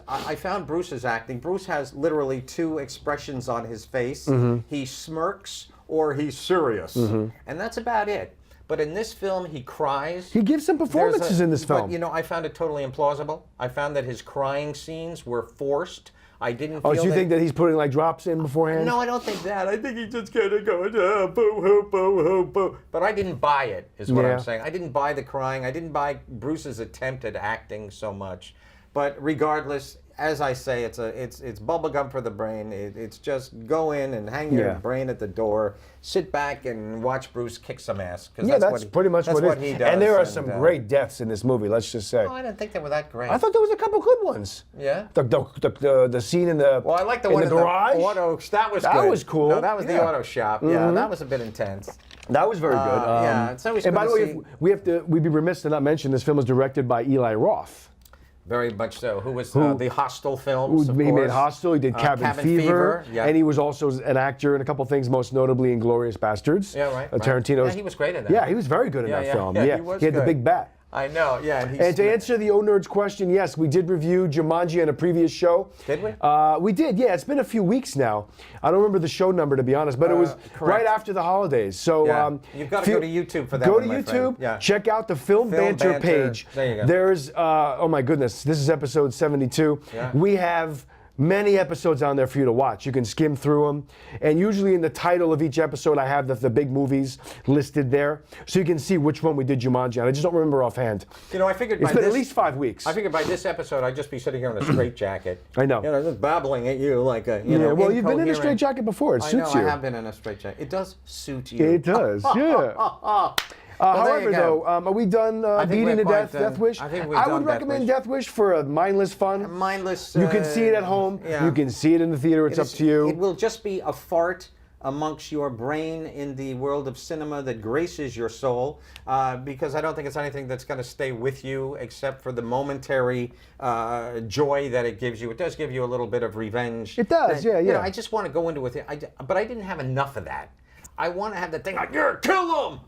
I found Bruce's acting. Bruce has literally 2 expressions on his face. Mm-hmm. He smirks or he's serious. And that's about it. But in this film, he cries. He gives some performances in this film. But, I found it totally implausible. I found that his crying scenes were forced. I didn't feel so you think that he's putting like drops in beforehand? No, I don't think that. I think he's just kind of going, boo, hoo, boo, hoo, boo. But I didn't buy it, is what Yeah. I'm saying. I didn't buy the crying. I didn't buy Bruce's attempt at acting so much. But regardless, as I say, it's bubblegum for the brain. It's just go in and hang your brain at the door, sit back and watch Bruce kick some ass. Yeah, that's pretty much that's what he it is. does. And there are some great deaths in this movie, let's just say. Oh, I didn't think they were that great. I thought there was a couple good ones. Yeah? The scene in the Well, I like the in one the in garage. the auto. That was That good. was cool. No, that was the Yeah. auto shop. Yeah, that was a bit intense. That was very good. Yeah, it's always and good by to the way, see. we'd be remiss to not mention this film was directed by Eli Roth. Very much so. Who was the Hostel films, of He course. made Hostel, he did Cabin Fever, yeah. and he was also an actor in a couple things, most notably in Glorious Bastards. Yeah, right. Tarantino's. Yeah, he was great in that. Yeah, he was very good in that film. Yeah, he was had the good. big bat. I know, yeah. And to answer the O Nerds question, yes, we did review Jumanji on a previous show. Did we? We did, yeah. It's been a few weeks now. I don't remember the show number, to be honest, but it was right after the holidays. So Yeah. You've got to go to YouTube for that Go one, to my YouTube, friend. Yeah. check out the Film Banter page. There you go. There's, oh my goodness, this is episode 72. Yeah. We have many episodes on there for you to watch. You can skim through them. And usually in the title of each episode, I have the big movies listed there. So you can see which one we did Jumanji on. I just don't remember offhand. I figured It's been at least 5 weeks. I figured by this episode, I'd just be sitting here in a straitjacket. I know. Just babbling at you like a, Yeah, well, you've been in a incoherent- straitjacket before. It suits I know, you. I have been in a straitjacket. It does suit you. It does, yeah. However, though, are we done beating to death, done. Death Wish? I think we're I done would Death recommend Wish. Death Wish for a mindless fun. Mindless. You can see it at home. Yeah. You can see it in the theater. It's up to you. It will just be a fart amongst your brain in the world of cinema that graces your soul, because I don't think it's anything that's going to stay with you except for the momentary joy that it gives you. It does give you a little bit of revenge. It does, yeah. You know, I just want to go into it, but I didn't have enough of that. I want to have the thing like, yeah, kill him!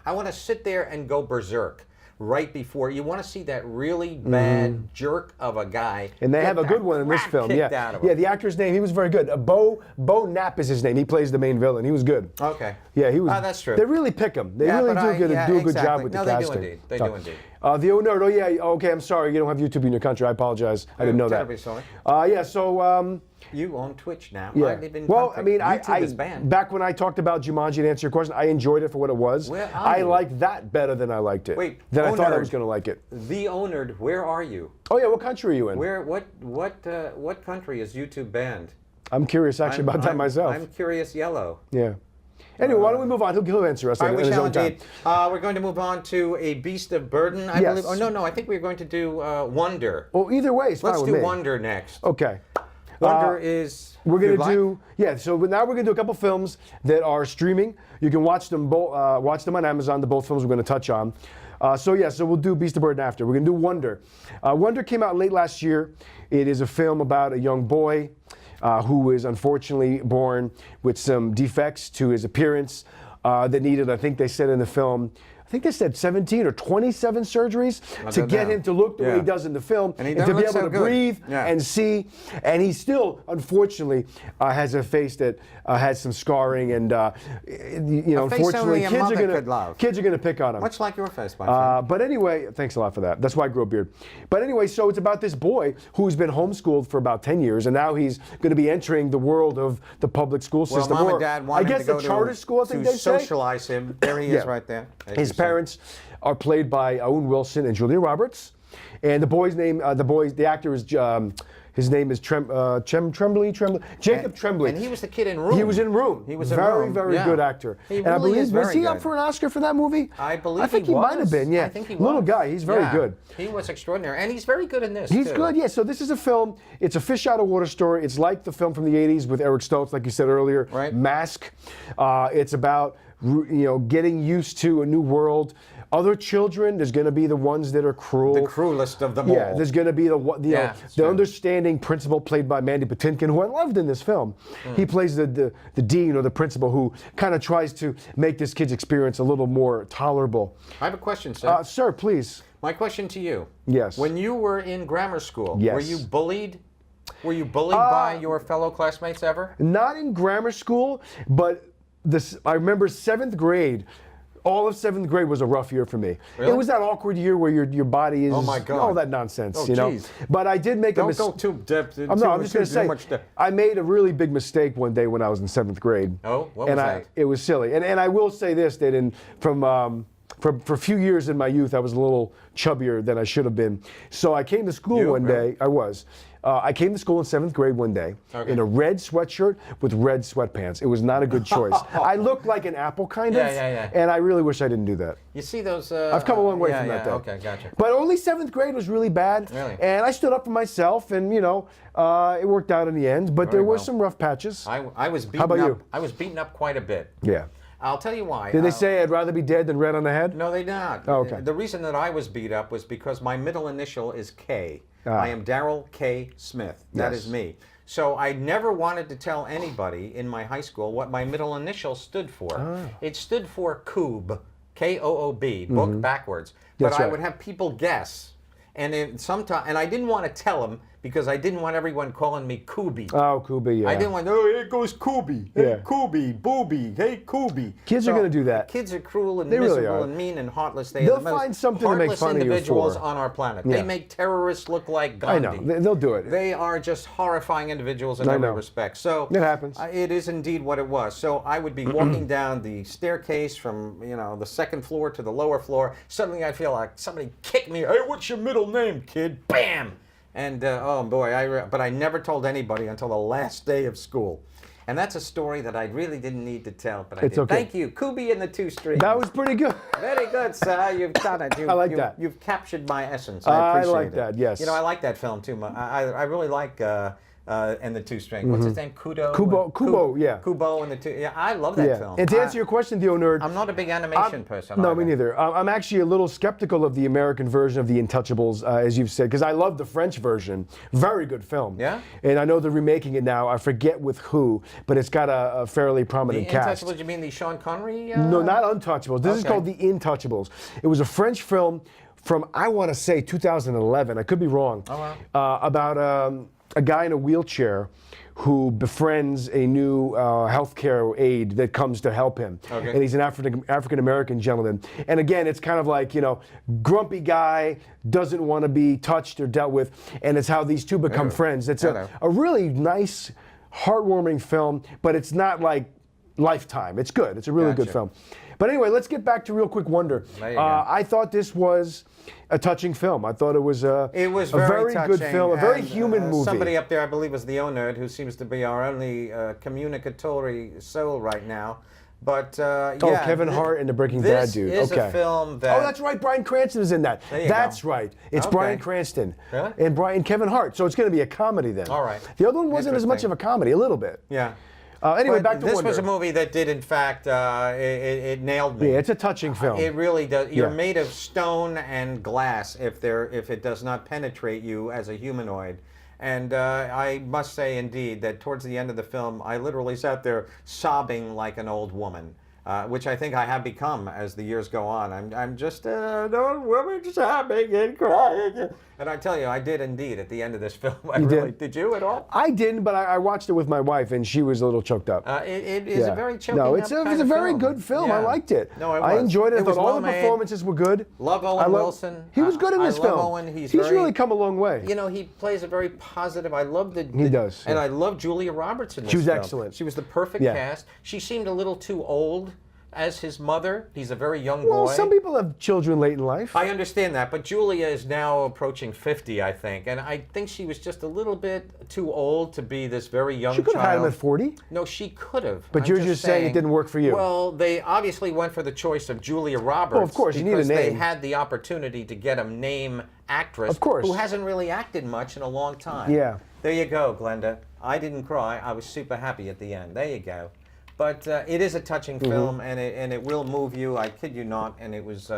I want to sit there and go berserk. Right before you want to see that really bad jerk of a guy, and they have a good one in this film. Yeah, the actor's name, he was very good. Bo Knapp is his name. He plays the main villain. He was good. Okay. Yeah, he was. That's true. They really pick him. They really do a good job with the casting. They do indeed. They do indeed. The Oh Nerd. Oh yeah. Okay, I'm sorry. You don't have YouTube in your country. I apologize. I didn't know that. Terribly sorry. Yeah. So. You on Twitch now. Yeah. Well, I mean, YouTube is banned. Back when I talked about Jumanji, to answer your question, I enjoyed it for what it was. Where are I you? liked that better than I liked it. Wait, than I thought I Nerd. was going to like it. The Ownerd, where are you? Oh yeah, what country are you in? What country is YouTube banned? I'm curious actually about that myself. I'm curious yellow. Yeah. Anyway, why don't we move on? He'll answer us All right, in we his shall own time. indeed. We're going to move on to A Beast of Burden, I believe. Oh, no, I think we're going to do Wonder. Well, either way, it's fine Let's with do me. Wonder next. Okay. Wonder is... We're if going you'd to like. do, yeah, so now we're going to do a couple films that are streaming. You can watch them watch them on Amazon, the both films we're going to touch on. So we'll do Beast of Burden after. We're going to do Wonder. Wonder came out late last year. It is a film about a young boy who is unfortunately born with some defects to his appearance that needed, I think they said in the film, I think they said 17 or 27 surgeries to get him to look the way he does in the film And he to be doesn't able look to so good. breathe Yeah. and see. And he still, unfortunately, has a face that has some scarring, and unfortunately, only a mother could love. kids are gonna pick on him. Much like your face, my friend. But anyway, thanks a lot for that. That's why I grew a beard. But anyway, so it's about this boy who's been homeschooled for about 10 years, and now he's going to be entering the world of the public school Well, system. Mom or and Dad want I him guess to go the charter school, I think to they say. socialize him. There he is right there. as His you say. parents are played by Owen Wilson and Julia Roberts, and the boy's name, the actor is, his name is Tremblay, Jacob Tremblay. And he was the kid in Room. He was in Room. He was in very, Room, very yeah. good actor. He and I really believe is was very he up good. for an Oscar for that movie? I believe I think he might have been. Yeah, I think he was. Little guy. He's very Yeah. good. He was extraordinary, and he's very good in this. He's too. good, yeah. So this is a film. It's a fish out of water story. It's like the film from the '80s with Eric Stoltz, like you said earlier. Right. Mask. It's about getting used to a new world. Other children, there's going to be the ones that are cruel. The cruelest of them all. Yeah, there's going to be the true. understanding principal played by Mandy Patinkin, who I loved in this film. He plays the dean or the principal who kind of tries to make this kid's experience a little more tolerable. I have a question, sir. Sir, please. My question to you. Yes. When you were in grammar school, Yes. were you bullied? Were you bullied by your fellow classmates ever? Not in grammar school, but I remember 7th grade. All of 7th grade was a rough year for me. Really? It was that awkward year where your body is Oh, my God. all that nonsense, Oh, you know. geez. But I did make a Don't mistake. go too depth. I'm just going to say, I made a really big mistake one day when I was in 7th grade. Oh, what was that? It was silly. And I will say this, that for a few years in my youth, I was a little chubbier than I should have been. So I came to school one day. I was. I came to school in 7th grade one day in a red sweatshirt with red sweatpants. It was not a good choice. I looked like an apple, kind of. Yeah. And I really wish I didn't do that. You see those... I've come a long way from that day. Okay, gotcha. But only 7th grade was really bad. Really? And I stood up for myself, and it worked out in the end. But there were well. some rough patches. I was beaten How about up. you? I was beaten up quite a bit. Yeah. I'll tell you why. Did they say I'd rather be dead than red on the head? No, they not. Oh, okay. The reason that I was beat up was because my middle initial is K. I am Darrell K. Smith. That Yes. is me. So I never wanted to tell anybody in my high school what my middle initial stood for. It stood for Koob, K-O-O-B, book backwards. But That's I right. would have people guess. And I didn't want to tell them because I didn't want everyone calling me Kooby. Oh, Kubi, yeah. I didn't want, oh, here goes Kooby. Hey, Yeah. Kooby, Booby, hey, Kooby. Kids are gonna do that. Kids are cruel and They really miserable are. and mean and heartless. They They'll are the most find something to make heartless fun of you individuals for. on our planet. Yeah. They make terrorists look like I Gandhi. know. They'll do it. They are just horrifying individuals in I every know. respect. So It happens. It is indeed what it was. So I would be walking down the staircase from the second floor to the lower floor. Suddenly I feel like somebody kicked me. Hey, what's your middle name, kid? Bam! And oh boy, but I never told anybody until the last day of school. And that's a story that I really didn't need to tell, but I It's did. okay. Thank you, Kubi and the Two Strings. That was pretty good. Very good, sir. You've done it. I like that. You've captured my essence. I appreciate like it. that, yes. You know, I like that film too. I really like and the Two Strings. What's his name? Kubo, yeah. Kubo and the Two. Yeah, I love that film. And to answer your question, Theo Nerd, I'm not a big animation person. No, either. me neither. I'm actually a little skeptical of the American version of The Untouchables, as you've said, because I love the French version. Very good film. Yeah? And I know they're remaking it now. I forget with who, but it's got a fairly prominent The cast. Untouchables, you mean the Sean Connery? No, not Untouchables. This is Okay. called The Intouchables. It was a French film from, I want to say, 2011. I could be wrong. Oh, wow. About a guy in a wheelchair who befriends a new healthcare aide that comes to help him. Okay. And he's an African-American gentleman. And again, it's kind of like, you know, grumpy guy, doesn't want to be touched or dealt with, and it's how these two become friends. It's a really nice, heartwarming film, but it's not like Lifetime. It's good. It's a really good film. But anyway, let's get back to Real Quick Wonder. There you go. I thought this was a touching film. I thought it was a very touching, good film, a very and, human movie. Somebody up there, I believe, was the owner, who seems to be our only communicatory soul right now. But yeah, Kevin Hart and the Breaking Bad dude. This is Okay. a film that. Oh, that's right. Bryan Cranston is in that. That's right. It's Okay. Bryan Cranston Really? and Kevin Hart. So it's going to be a comedy then. All right. The other one wasn't as much of a comedy. A little bit. Yeah. Anyway, But back to this Wonder. was a movie that did, in fact, it nailed me. Yeah, it's a touching film. It really does. You're Yeah. made of stone and glass if it does not penetrate you as a humanoid. And I must say, indeed, that towards the end of the film, I literally sat there sobbing like an old woman. Which I think I have become as the years go on. I'm just an old woman sobbing and crying. And I tell you, I did indeed at the end of this film. Did you at all? I didn't, but I watched it with my wife, and she was a little choked up. It is a very choking No, up it's kind a of very film. good film. I Yeah. liked it. No, it I was. enjoyed it. I was thought all well the made. performances were good. Love Owen Wilson. He was good in this I film. love Owen. He's really come a long way. You know, he plays a very positive. I love the. He does, And yeah. I love Julia Roberts in this She was film. excellent. She was the perfect Yeah. cast. She seemed a little too old as his mother. He's a very young boy. Well, some people have children late in life. I understand that, but Julia is now approaching 50, I think, and I think she was just a little bit too old to be this very young She could have had him child. at 40. No, she could have. But you're just saying it didn't work for you. Well, they obviously went for the choice of Julia Roberts. Well, of course, you need a because they name. had the opportunity to get a name actress Of course. who hasn't really acted much in a long time. Yeah. There you go, Glenda. I didn't cry. I was super happy at the end. There you go. But it is a touching Mm-hmm. film, and it will move you. I kid you not. And it was.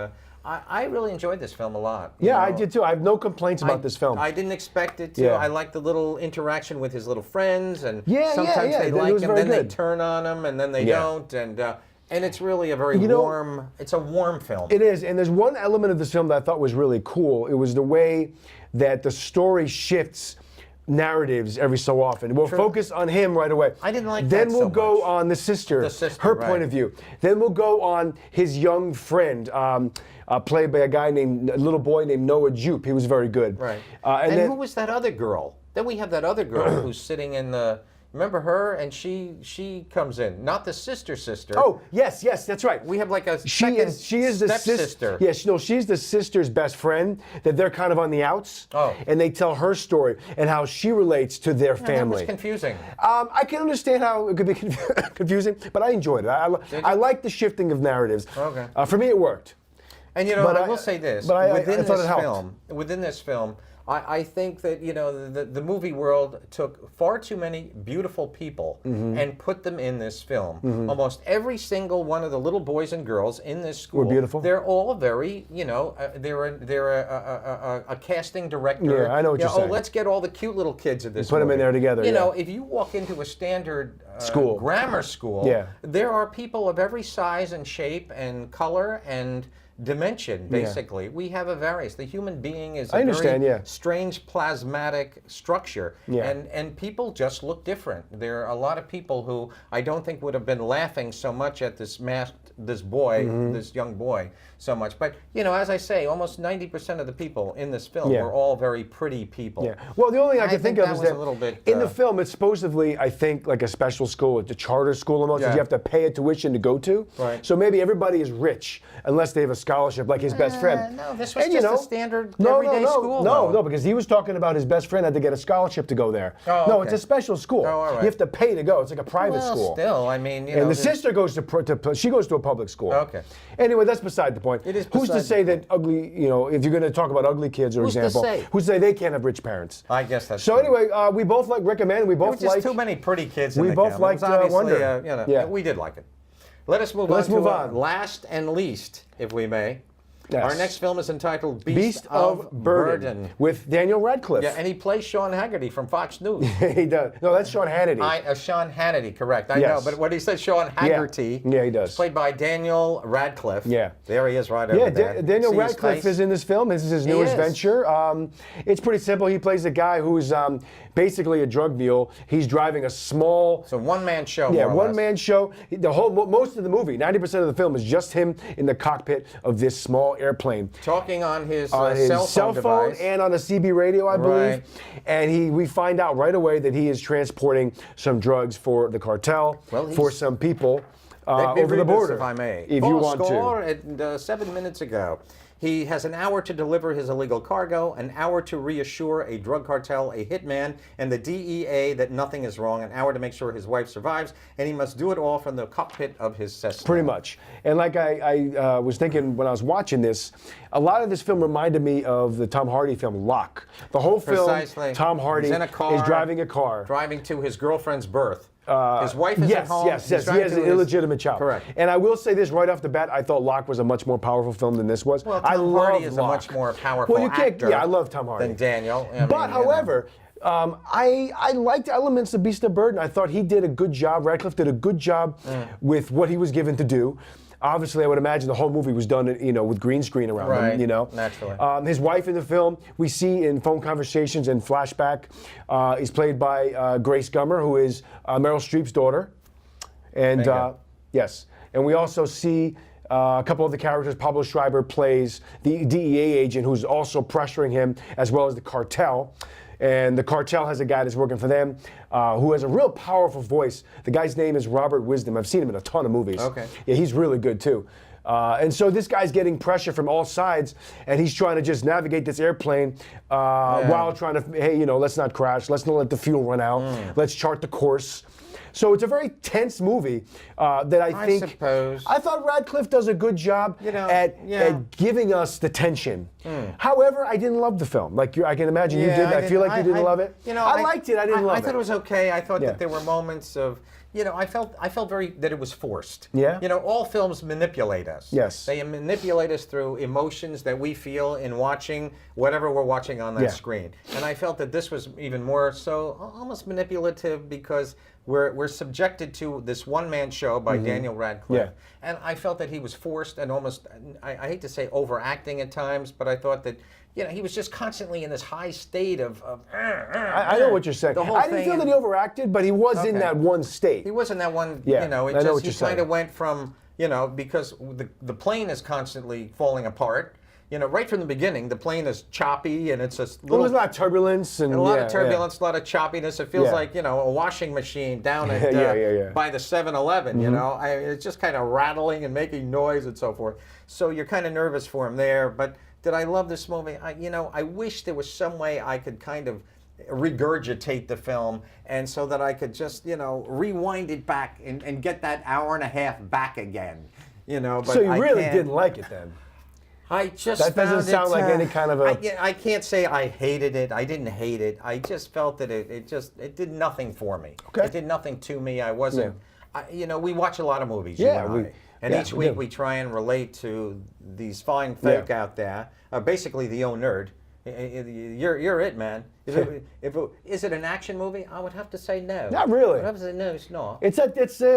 I really enjoyed this film a lot. Yeah, I did too. I have no complaints about this film. I didn't expect it to. Yeah. I liked the little interaction with his little friends, and Yeah, sometimes yeah. they It like was him, very then they good. turn on him, and then they Yeah. don't, and it's really a very You know, warm. It's a warm film. It is, and there's one element of this film that I thought was really cool. It was the way that the story shifts narratives every so often. We'll focus on him right away. I didn't like Then that we'll so go much. on the sister, sister, her right. point of view. Then we'll go on his young friend, played by a little boy named Noah Jupe. He was very good. Right. And and then, who was that other girl? Then we have that other girl who's sitting in the. Remember her? And she comes in, not the sister. oh yes, that's right. We have like a She is the stepsister. Yes, no, she's the sister's best friend. That they're kind of on the outs. Oh. And they tell her story and how she relates to their That family. was confusing. I can understand how it could be confusing, but I enjoyed it. I like the shifting of narratives. Okay. For me, it worked. And you know, But I will say this: but I within thought this it helped. film, I think that the movie world took far too many beautiful people Mm-hmm. and put them in this film. Almost every single one of the little boys and girls in this school Were beautiful? They're all very, they're a casting director. Yeah, I know what you're saying. Oh, let's get all the cute little kids of this. Put 'em in movie. there together, You know, yeah. if you walk into a standard School. grammar school, Yeah. there are people of every size and shape and color and dimension, basically. We have a various. The human being is a I understand, very yeah. strange plasmatic structure. Yeah. And people just look different. There are a lot of people who I don't think would have been laughing so much at this boy, Mm-hmm. this young boy, so much. But, as I say, almost 90% of the people in this film Yeah. were all very pretty people. Yeah. Well, the only thing I can think think of that is was that a little bit, in the film, it's supposedly, I think, like a special school. It's a charter school almost. Yeah. You have to pay a tuition to go to. Right. So maybe everybody is rich unless they have a scholarship like his best friend. No, this was And, just a standard everyday school. No, because he was talking about his best friend had to get a scholarship to go there. Oh, no, okay. it's a special school. Oh, all right. You have to pay to go. It's like a private Well, school. still, I mean, you know. And the sister goes she goes to a public school. Okay. Anyway, that's beside the point. It is Who's to beside say the that ugly, you know, if you're going to talk about ugly kids, for Who's to example, say? who's to say they can't have rich parents? I guess that's so. true. Anyway, we both recommend. We There were both just like. too many pretty kids in we the both camp. It was liked, obviously, Wonder. you know, Yeah. we did like it. Let us move Let's on move to on. last and least, if we may. Yes. Our next film is entitled Beast of Burden with Daniel Radcliffe. Yeah, and he plays Sean Haggerty from Fox News. He does. No, that's Sean Hannity. Sean Hannity, correct. I Yes. know, but when he said Sean Haggerty, Yeah, he does. it's played by Daniel Radcliffe. Yeah. There he is right over there. Daniel See his Radcliffe face? is in this film. This is his newest is. venture. It's pretty simple. He plays a guy who's basically a drug mule. He's driving a small. It's a one-man show, Yeah, more or less. one-man show. Most of the movie, 90% of the film, is just him in the cockpit of this small airplane. Talking on his, Cell phone device. and on a CB radio, I believe. Right. And we find out right away that he is transporting some drugs for the cartel, Well, he's- for some people Let me over the read this, border. if I may. If you want score to. At 7 minutes ago. He has an hour to deliver his illegal cargo, an hour to reassure a drug cartel, a hitman, and the DEA that nothing is wrong, an hour to make sure his wife survives, and he must do it all from the cockpit of his Cessna. Pretty much. And like I was thinking when I was watching this, a lot of this film reminded me of the Tom Hardy film Locke. The whole film, Precisely. Tom Hardy He's in a car, is driving a car. Driving to his girlfriend's birth. His wife is at home. Yes. He's He driving has to an his- illegitimate child. Correct. And I will say this right off the bat: I thought Locke was a much more powerful film than this was. Well, I Tom love Hardy is a Locke. much more powerful Well, you can't. actor Yeah, I love Tom Hardy than Daniel. I But mean, you know. however, I liked elements of Beast of Burden. I thought he did a good job. Radcliffe did a good job with what he was given to do. Obviously, I would imagine the whole movie was done, you know, with green screen around Right, him, you know. naturally. His wife in the film, we see in phone conversations and flashback, is played by Grace Gummer, who is Meryl Streep's daughter. And Bingo. yes, and we also see a couple of the characters. Pablo Schreiber plays the DEA agent who's also pressuring him, as well as the cartel. And the cartel has a guy that's working for them who has a real powerful voice. The guy's name is Robert Wisdom. I've seen him in a ton of movies. Okay. Yeah, he's really good too. And so this guy's getting pressure from all sides, and he's trying to just navigate this airplane while trying to, hey, you know, let's not crash. Let's not let the fuel run out. Let's chart the course. So it's a very tense movie that I think. suppose. I thought Radcliffe does a good job You know, at giving us the tension. However, I didn't love the film. Like I can imagine you did. I feel like you didn't love it. You know, I liked it. I didn't love it. I thought it was okay. I thought Yeah. that there were moments of, you know, I felt very that it was forced. Yeah. You know, all films manipulate us. Yes. They manipulate us through emotions that we feel in watching whatever we're watching on that Yeah. screen. And I felt that this was even more so, almost manipulative, because we're subjected to this one-man show by Daniel Radcliffe. Yeah. And I felt that he was forced and almost, I hate to say overacting at times, but I thought that, you know, he was just constantly in this high state of I know what you're saying. The whole I didn't thing feel that he overacted, but he was in Okay. that one state. He wasn't that one, Yeah, you know, I know what he you're saying. kind of went from, you know, because the plane is constantly falling apart. You know, right from the beginning, the plane is choppy and it's a Well, little, there's a lot of turbulence and a lot yeah, of turbulence, a lot of choppiness. It feels Yeah. like, you know, a washing machine down at Yeah. by the 7-Eleven, you know. It's just kind of rattling and making noise and so forth. So you're kind of nervous for him there. But did I love this movie? I wish there was some way I could kind of regurgitate the film, and so that I could just, you know, rewind it back and get that hour and a half back again. You know, but So you I really can't. didn't like it then? I just That doesn't found sound it, like any kind of a- I can't say I hated it. I didn't hate it. I just felt that it did nothing for me. Okay. It did nothing to me. I wasn't. You know, we watch a lot of movies. Yeah, you and I. And each we week do. we try and relate to these fine folk out there. Basically, the old nerd. You're it, man. Is it an action movie? I would have to say no. Not really. I would have to say no. It's not. It's a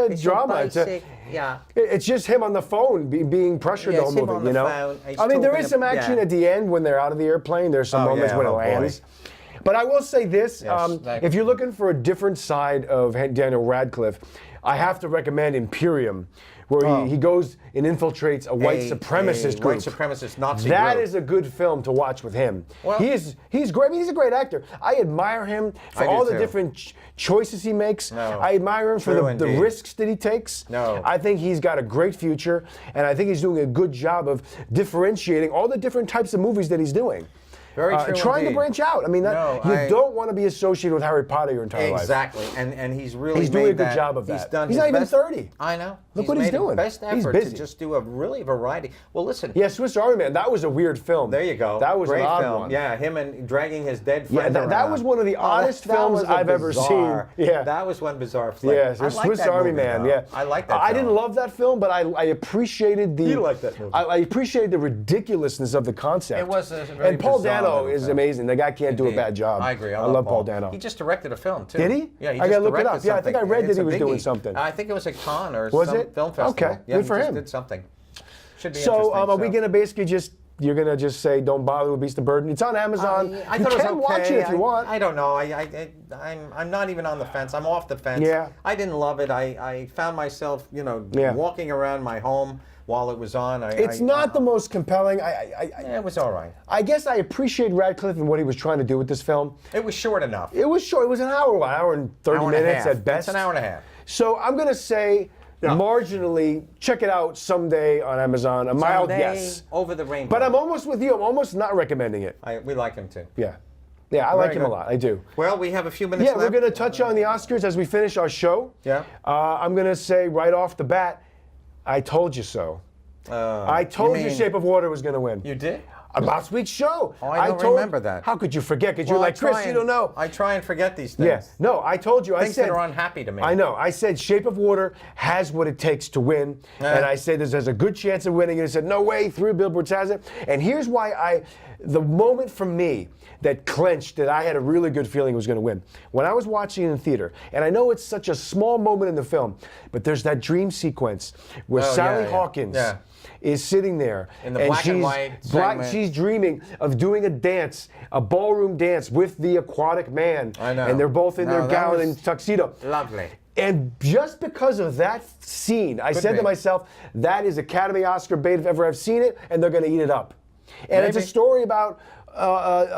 It's drama. a basic, yeah. It's just him on the phone being pressured Yeah, the it's whole him movie, on you the know? phone. He's I mean, there talking is some ab- action yeah. at the end when they're out of the airplane. There's some moments yeah, when it oh, boy. lands. But I will say this, Yes, if you're looking for a different side of Daniel Radcliffe, I have to recommend Imperium where he goes and infiltrates a white supremacist group. White supremacist Nazi That group. is a good film to watch with him. Well, he's great. I mean, he's a great actor. I admire him for all the different choices he makes. No. I admire him for the risks that he takes. No. I think he's got a great future, and I think he's doing a good job of differentiating all the different types of movies that he's doing. Very true. Trying to indeed. branch out. I mean, you don't want to be associated with Harry Potter your entire life. Exactly, and he's really He's doing a made good that. job of He's that. done He's his not even best. 30. I know. Look what he's made doing. The best He's effort busy. to just do a really variety. Well, listen. Yeah, Swiss Army Man. That was a weird film. There you go. That was Great an odd film. one. Yeah, him and dragging his dead Yeah, friend that around. was one of the oddest films was a I've ever bizarre- seen. Yeah, that was one bizarre flick. Yes, I like Swiss that Army movie, Man. though. Yeah, I like that. I film. didn't love that film, but I appreciated the. You like that movie. I appreciated the ridiculousness of the concept. It was a very and Paul bizarre Dano little is film. amazing. The guy can't do a bad job. I agree. I love Paul Dano. He just directed a film too. Did he? Yeah, he I just gotta look it directed up. Yeah, I think I something. read that It's he a was doing biggie. something. I think it was a con or Was some it? film festival. Okay, Yeah, good for he just him. did something. Should be So, interesting. are we gonna basically you're gonna just say don't bother with Beast of Burden? It's on Amazon. I You thought it was can watch okay. it if you want. I don't know. I'm not even on the fence. I'm off the fence. Yeah. I didn't love it. I found myself, Yeah. walking around my home while it was on. It's not the most compelling. It was all right. I guess I appreciate Radcliffe and what he was trying to do with this film. It was short enough. It was short. It was an hour and 30 Hour and a minutes half. at best. It's an hour and a half. So I'm going to say marginally, check it out someday on Amazon. A mild Someday yes. Over the rainbow. But I'm almost with you. I'm almost not recommending it. We like him too. Yeah. Yeah, I like him good. a lot. I do. Well, we have a few minutes Yeah, left. we're going to touch on the Oscars as we finish our show. Yeah. I'm going to say right off the bat, I told you so. I told you mean- Shape of Water was going to win. You did? Last week's show. Oh, I don't remember that. How could you forget? Because Well, you're I like, Chris, try you don't know. I try and forget these things. Yeah. No, I told you. I Things said that are unhappy to me. I know. I said Shape of Water has what it takes to win, and I said there's a good chance of winning. And I said, no way, 3 Billboards has it. And here's why the moment for me that clenched that I had a really good feeling was going to win. When I was watching it in theater, and I know it's such a small moment in the film, but there's that dream sequence where Sally Hawkins is sitting there In the black and white segment. she's dreaming of doing a dance, a ballroom dance with the aquatic man. I know. And they're both in No, their that gown was and tuxedo. Lovely. And just because of that scene, I said be. to myself, that is Academy Oscar bait if ever I've seen it, and they're going to eat it up. And it's a Maybe. story about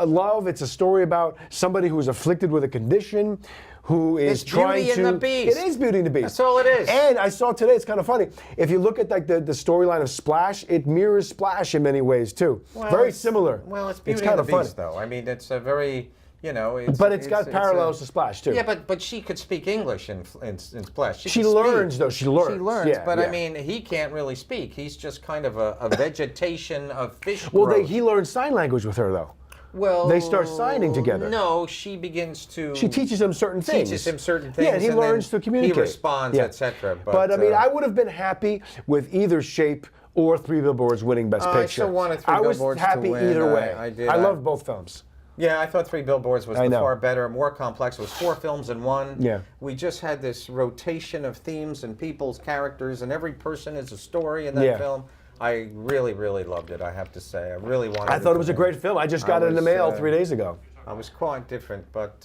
love. It's a story about somebody who's afflicted with a condition, who is It's trying Beauty to. and the Beast. It is Beauty and the Beast. That's all it is. And I saw today. It's kind of funny. If you look at like the storyline of Splash, it mirrors Splash in many ways too. Very similar. Well, it's Beauty kind and the of Beast, funny. though. I mean, it's a very, But it's got parallels to Splash too. Yeah, but she could speak English in Splash. She could learns, speak. though. She learns. She learns, Yeah, but yeah. I mean, he can't really speak. He's just kind of a vegetation of fish Well, growth. he learns sign language with her though. Well, they start signing together. No, she begins to. She teaches him certain things. Teaches him certain things. Yeah, and he then learns to communicate. He responds, Yeah. etc. But I mean, I would have been happy with either Shape or 3 Billboards winning Best Picture. I still wanted 3 I was Billboards happy to win. either way. I did. I love both films. Yeah, I thought 3 Billboards was I know. far better, more complex. It was 4 films in one. Yeah. We just had this rotation of themes and people's characters, and every person is a story in that Yeah. film. I really, really loved it, I have to say. I really wanted I thought it was a great film. I just got it in the mail 3 days ago. I was quite different, but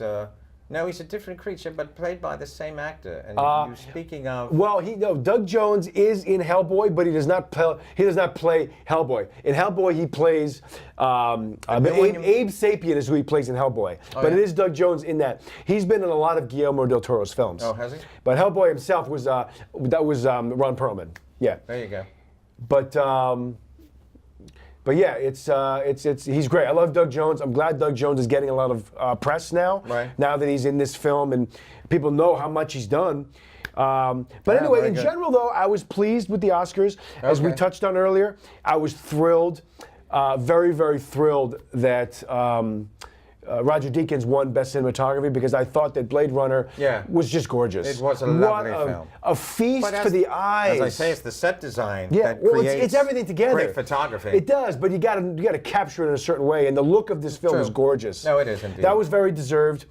no, he's a different creature, but played by the same actor. And you're speaking of... Well, Doug Jones is in Hellboy, but he does not play Hellboy. In Hellboy, he plays Abe Sapien is who he plays in Hellboy. But it is Doug Jones in that. He's been in a lot of Guillermo del Toro's films. Oh, has he? But Hellboy himself was Ron Perlman. Yeah. There you go. But yeah, he's great. I love Doug Jones. I'm glad Doug Jones is getting a lot of press now. Right. Now that he's in this film and people know how much he's done. But anyway, in general though, I was pleased with the Oscars. As we Okay. touched on earlier, I was thrilled, very, very thrilled that Roger Deakins won Best Cinematography because I thought that Blade Runner was just gorgeous. It was a lovely film. A feast But for the eyes. As I say, it's the set design Yeah, that well, creates it's everything together. great photography. It does, but you got to capture it in a certain way, and the look of this film True. is gorgeous. No, it is indeed. That was very deserved.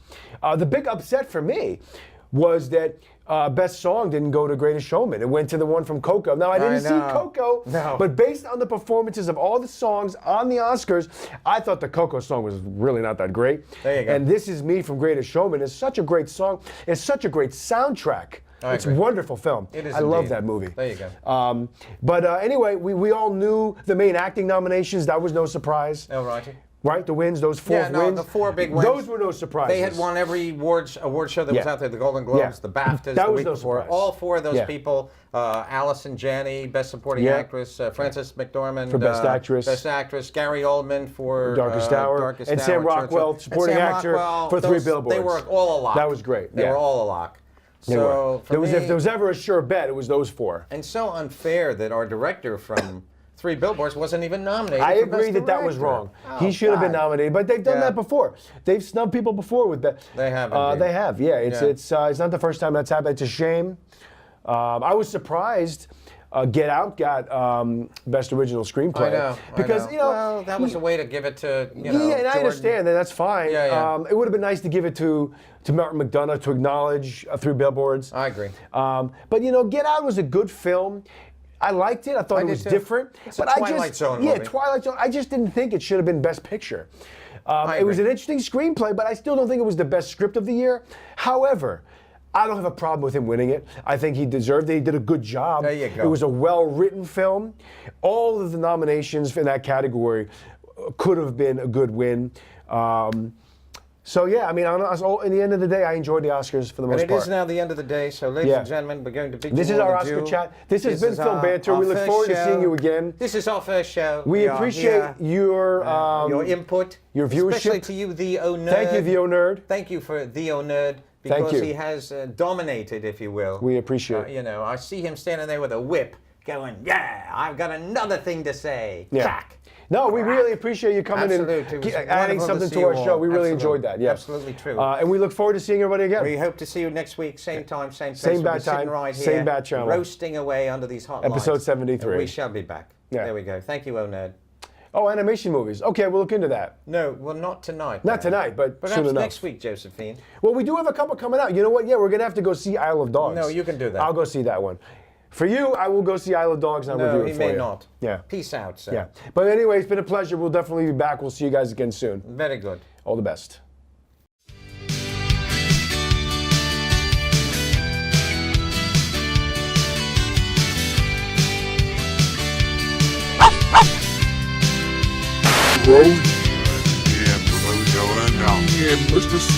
The big upset for me was that Best Song didn't go to Greatest Showman. It went to the one from Coco. Now, I didn't see Coco, but based on the performances of all the songs on the Oscars, I thought the Coco song was really not that great. There you go. And This Is Me from Greatest Showman is such a great song. It's such a great soundtrack. It's a agree. wonderful film. It is I love indeed. that movie. There you go. But anyway, we all knew the main acting nominations. That was no surprise. Oh, righty. Right, the wins, those four Yeah, no, wins. the 4 big wins. Those were no surprises. They had won every award show that was out there, the Golden Globes, the BAFTAs, That the was week no before. surprise. All 4 of those Yeah. people, Allison Janney, Best Supporting Actress, Frances McDormand For Best Actress. Best Actress, Gary Oldman for Darkest Hour, and Sam Rockwell, supporting actor for Three Billboards. They were all a lock. That was great. They were all a lock. So for if there was ever a sure bet, it was those 4. and so unfair that our director from Three Billboards wasn't even nominated. I for agree Best that was Director. wrong. Oh, He should have been God. nominated, but they've done Yeah. that before. They've snubbed people before with that. They have, indeed. They have. Yeah. It's Yeah. it's not the first time that's happened. It's a shame. I was surprised. Get Out got Best Original Screenplay. I know. Because, you know. Well, that was a way to give it to, you know. Yeah, and I Jordan. understand that. That's fine. Yeah, yeah. It would have been nice to give it to Martin McDonagh to acknowledge Three Billboards. I agree. But, you know, Get Out was a good film. I liked it. I thought I it did was too. different. It's a but Twilight Zone Yeah, movie. Twilight Zone. I just didn't think it should have been Best Picture. I It was agree. an interesting screenplay, but I still don't think it was the best script of the year. However, I don't have a problem with him winning it. I think he deserved it. He did a good job. There you go. It was a well-written film. All of the nominations in that category could have been a good win. So yeah, I mean, in the end of the day, I enjoyed the Oscars for the most And it part. is now the end of the day, so ladies Yeah. and gentlemen, we're going to bid This you is all our adieu. Oscar chat. This has been is Film Banter. We our look first forward to show. seeing you again. This is our first show. We are appreciate here. your Input, your viewership. especially to you, the O Nerd. Thank you, the O Nerd. Thank you for the O Nerd Thank because you. he has dominated, if you will. We appreciate it. You know, I see him standing there with a whip, going, "Yeah, I've got another thing to say." Yeah. Clack. No, we really appreciate you coming Absolutely. and It was adding wonderful something to to see our you all. show. We really Absolutely. enjoyed that. Yeah, Absolutely true. And we look forward to seeing everybody again. We hope to see you next week, same time, same place. Same We'll bat be sitting time, right same here, bat channel. roasting away under these hot lights. Episode 73. We shall be back. Yeah. There we go. Thank you, O Nerd. Oh, animation movies. Okay, we'll look into that. No, well, not tonight. Not Dan. tonight, but perhaps soon enough. next week, Josephine. Well, we do have a couple coming out. You know what? Yeah, we're gonna have to go see Isle of Dogs. No, you can do that. I'll go see that one. For you, I will go see Isle of Dogs and I'll No, review he it for may you. not. Yeah. Peace out, sir. Yeah. But anyway, it's been a pleasure. We'll definitely be back. We'll see you guys again soon. Very good. All the best. Road. Yeah, where we going now? Yeah, let's just,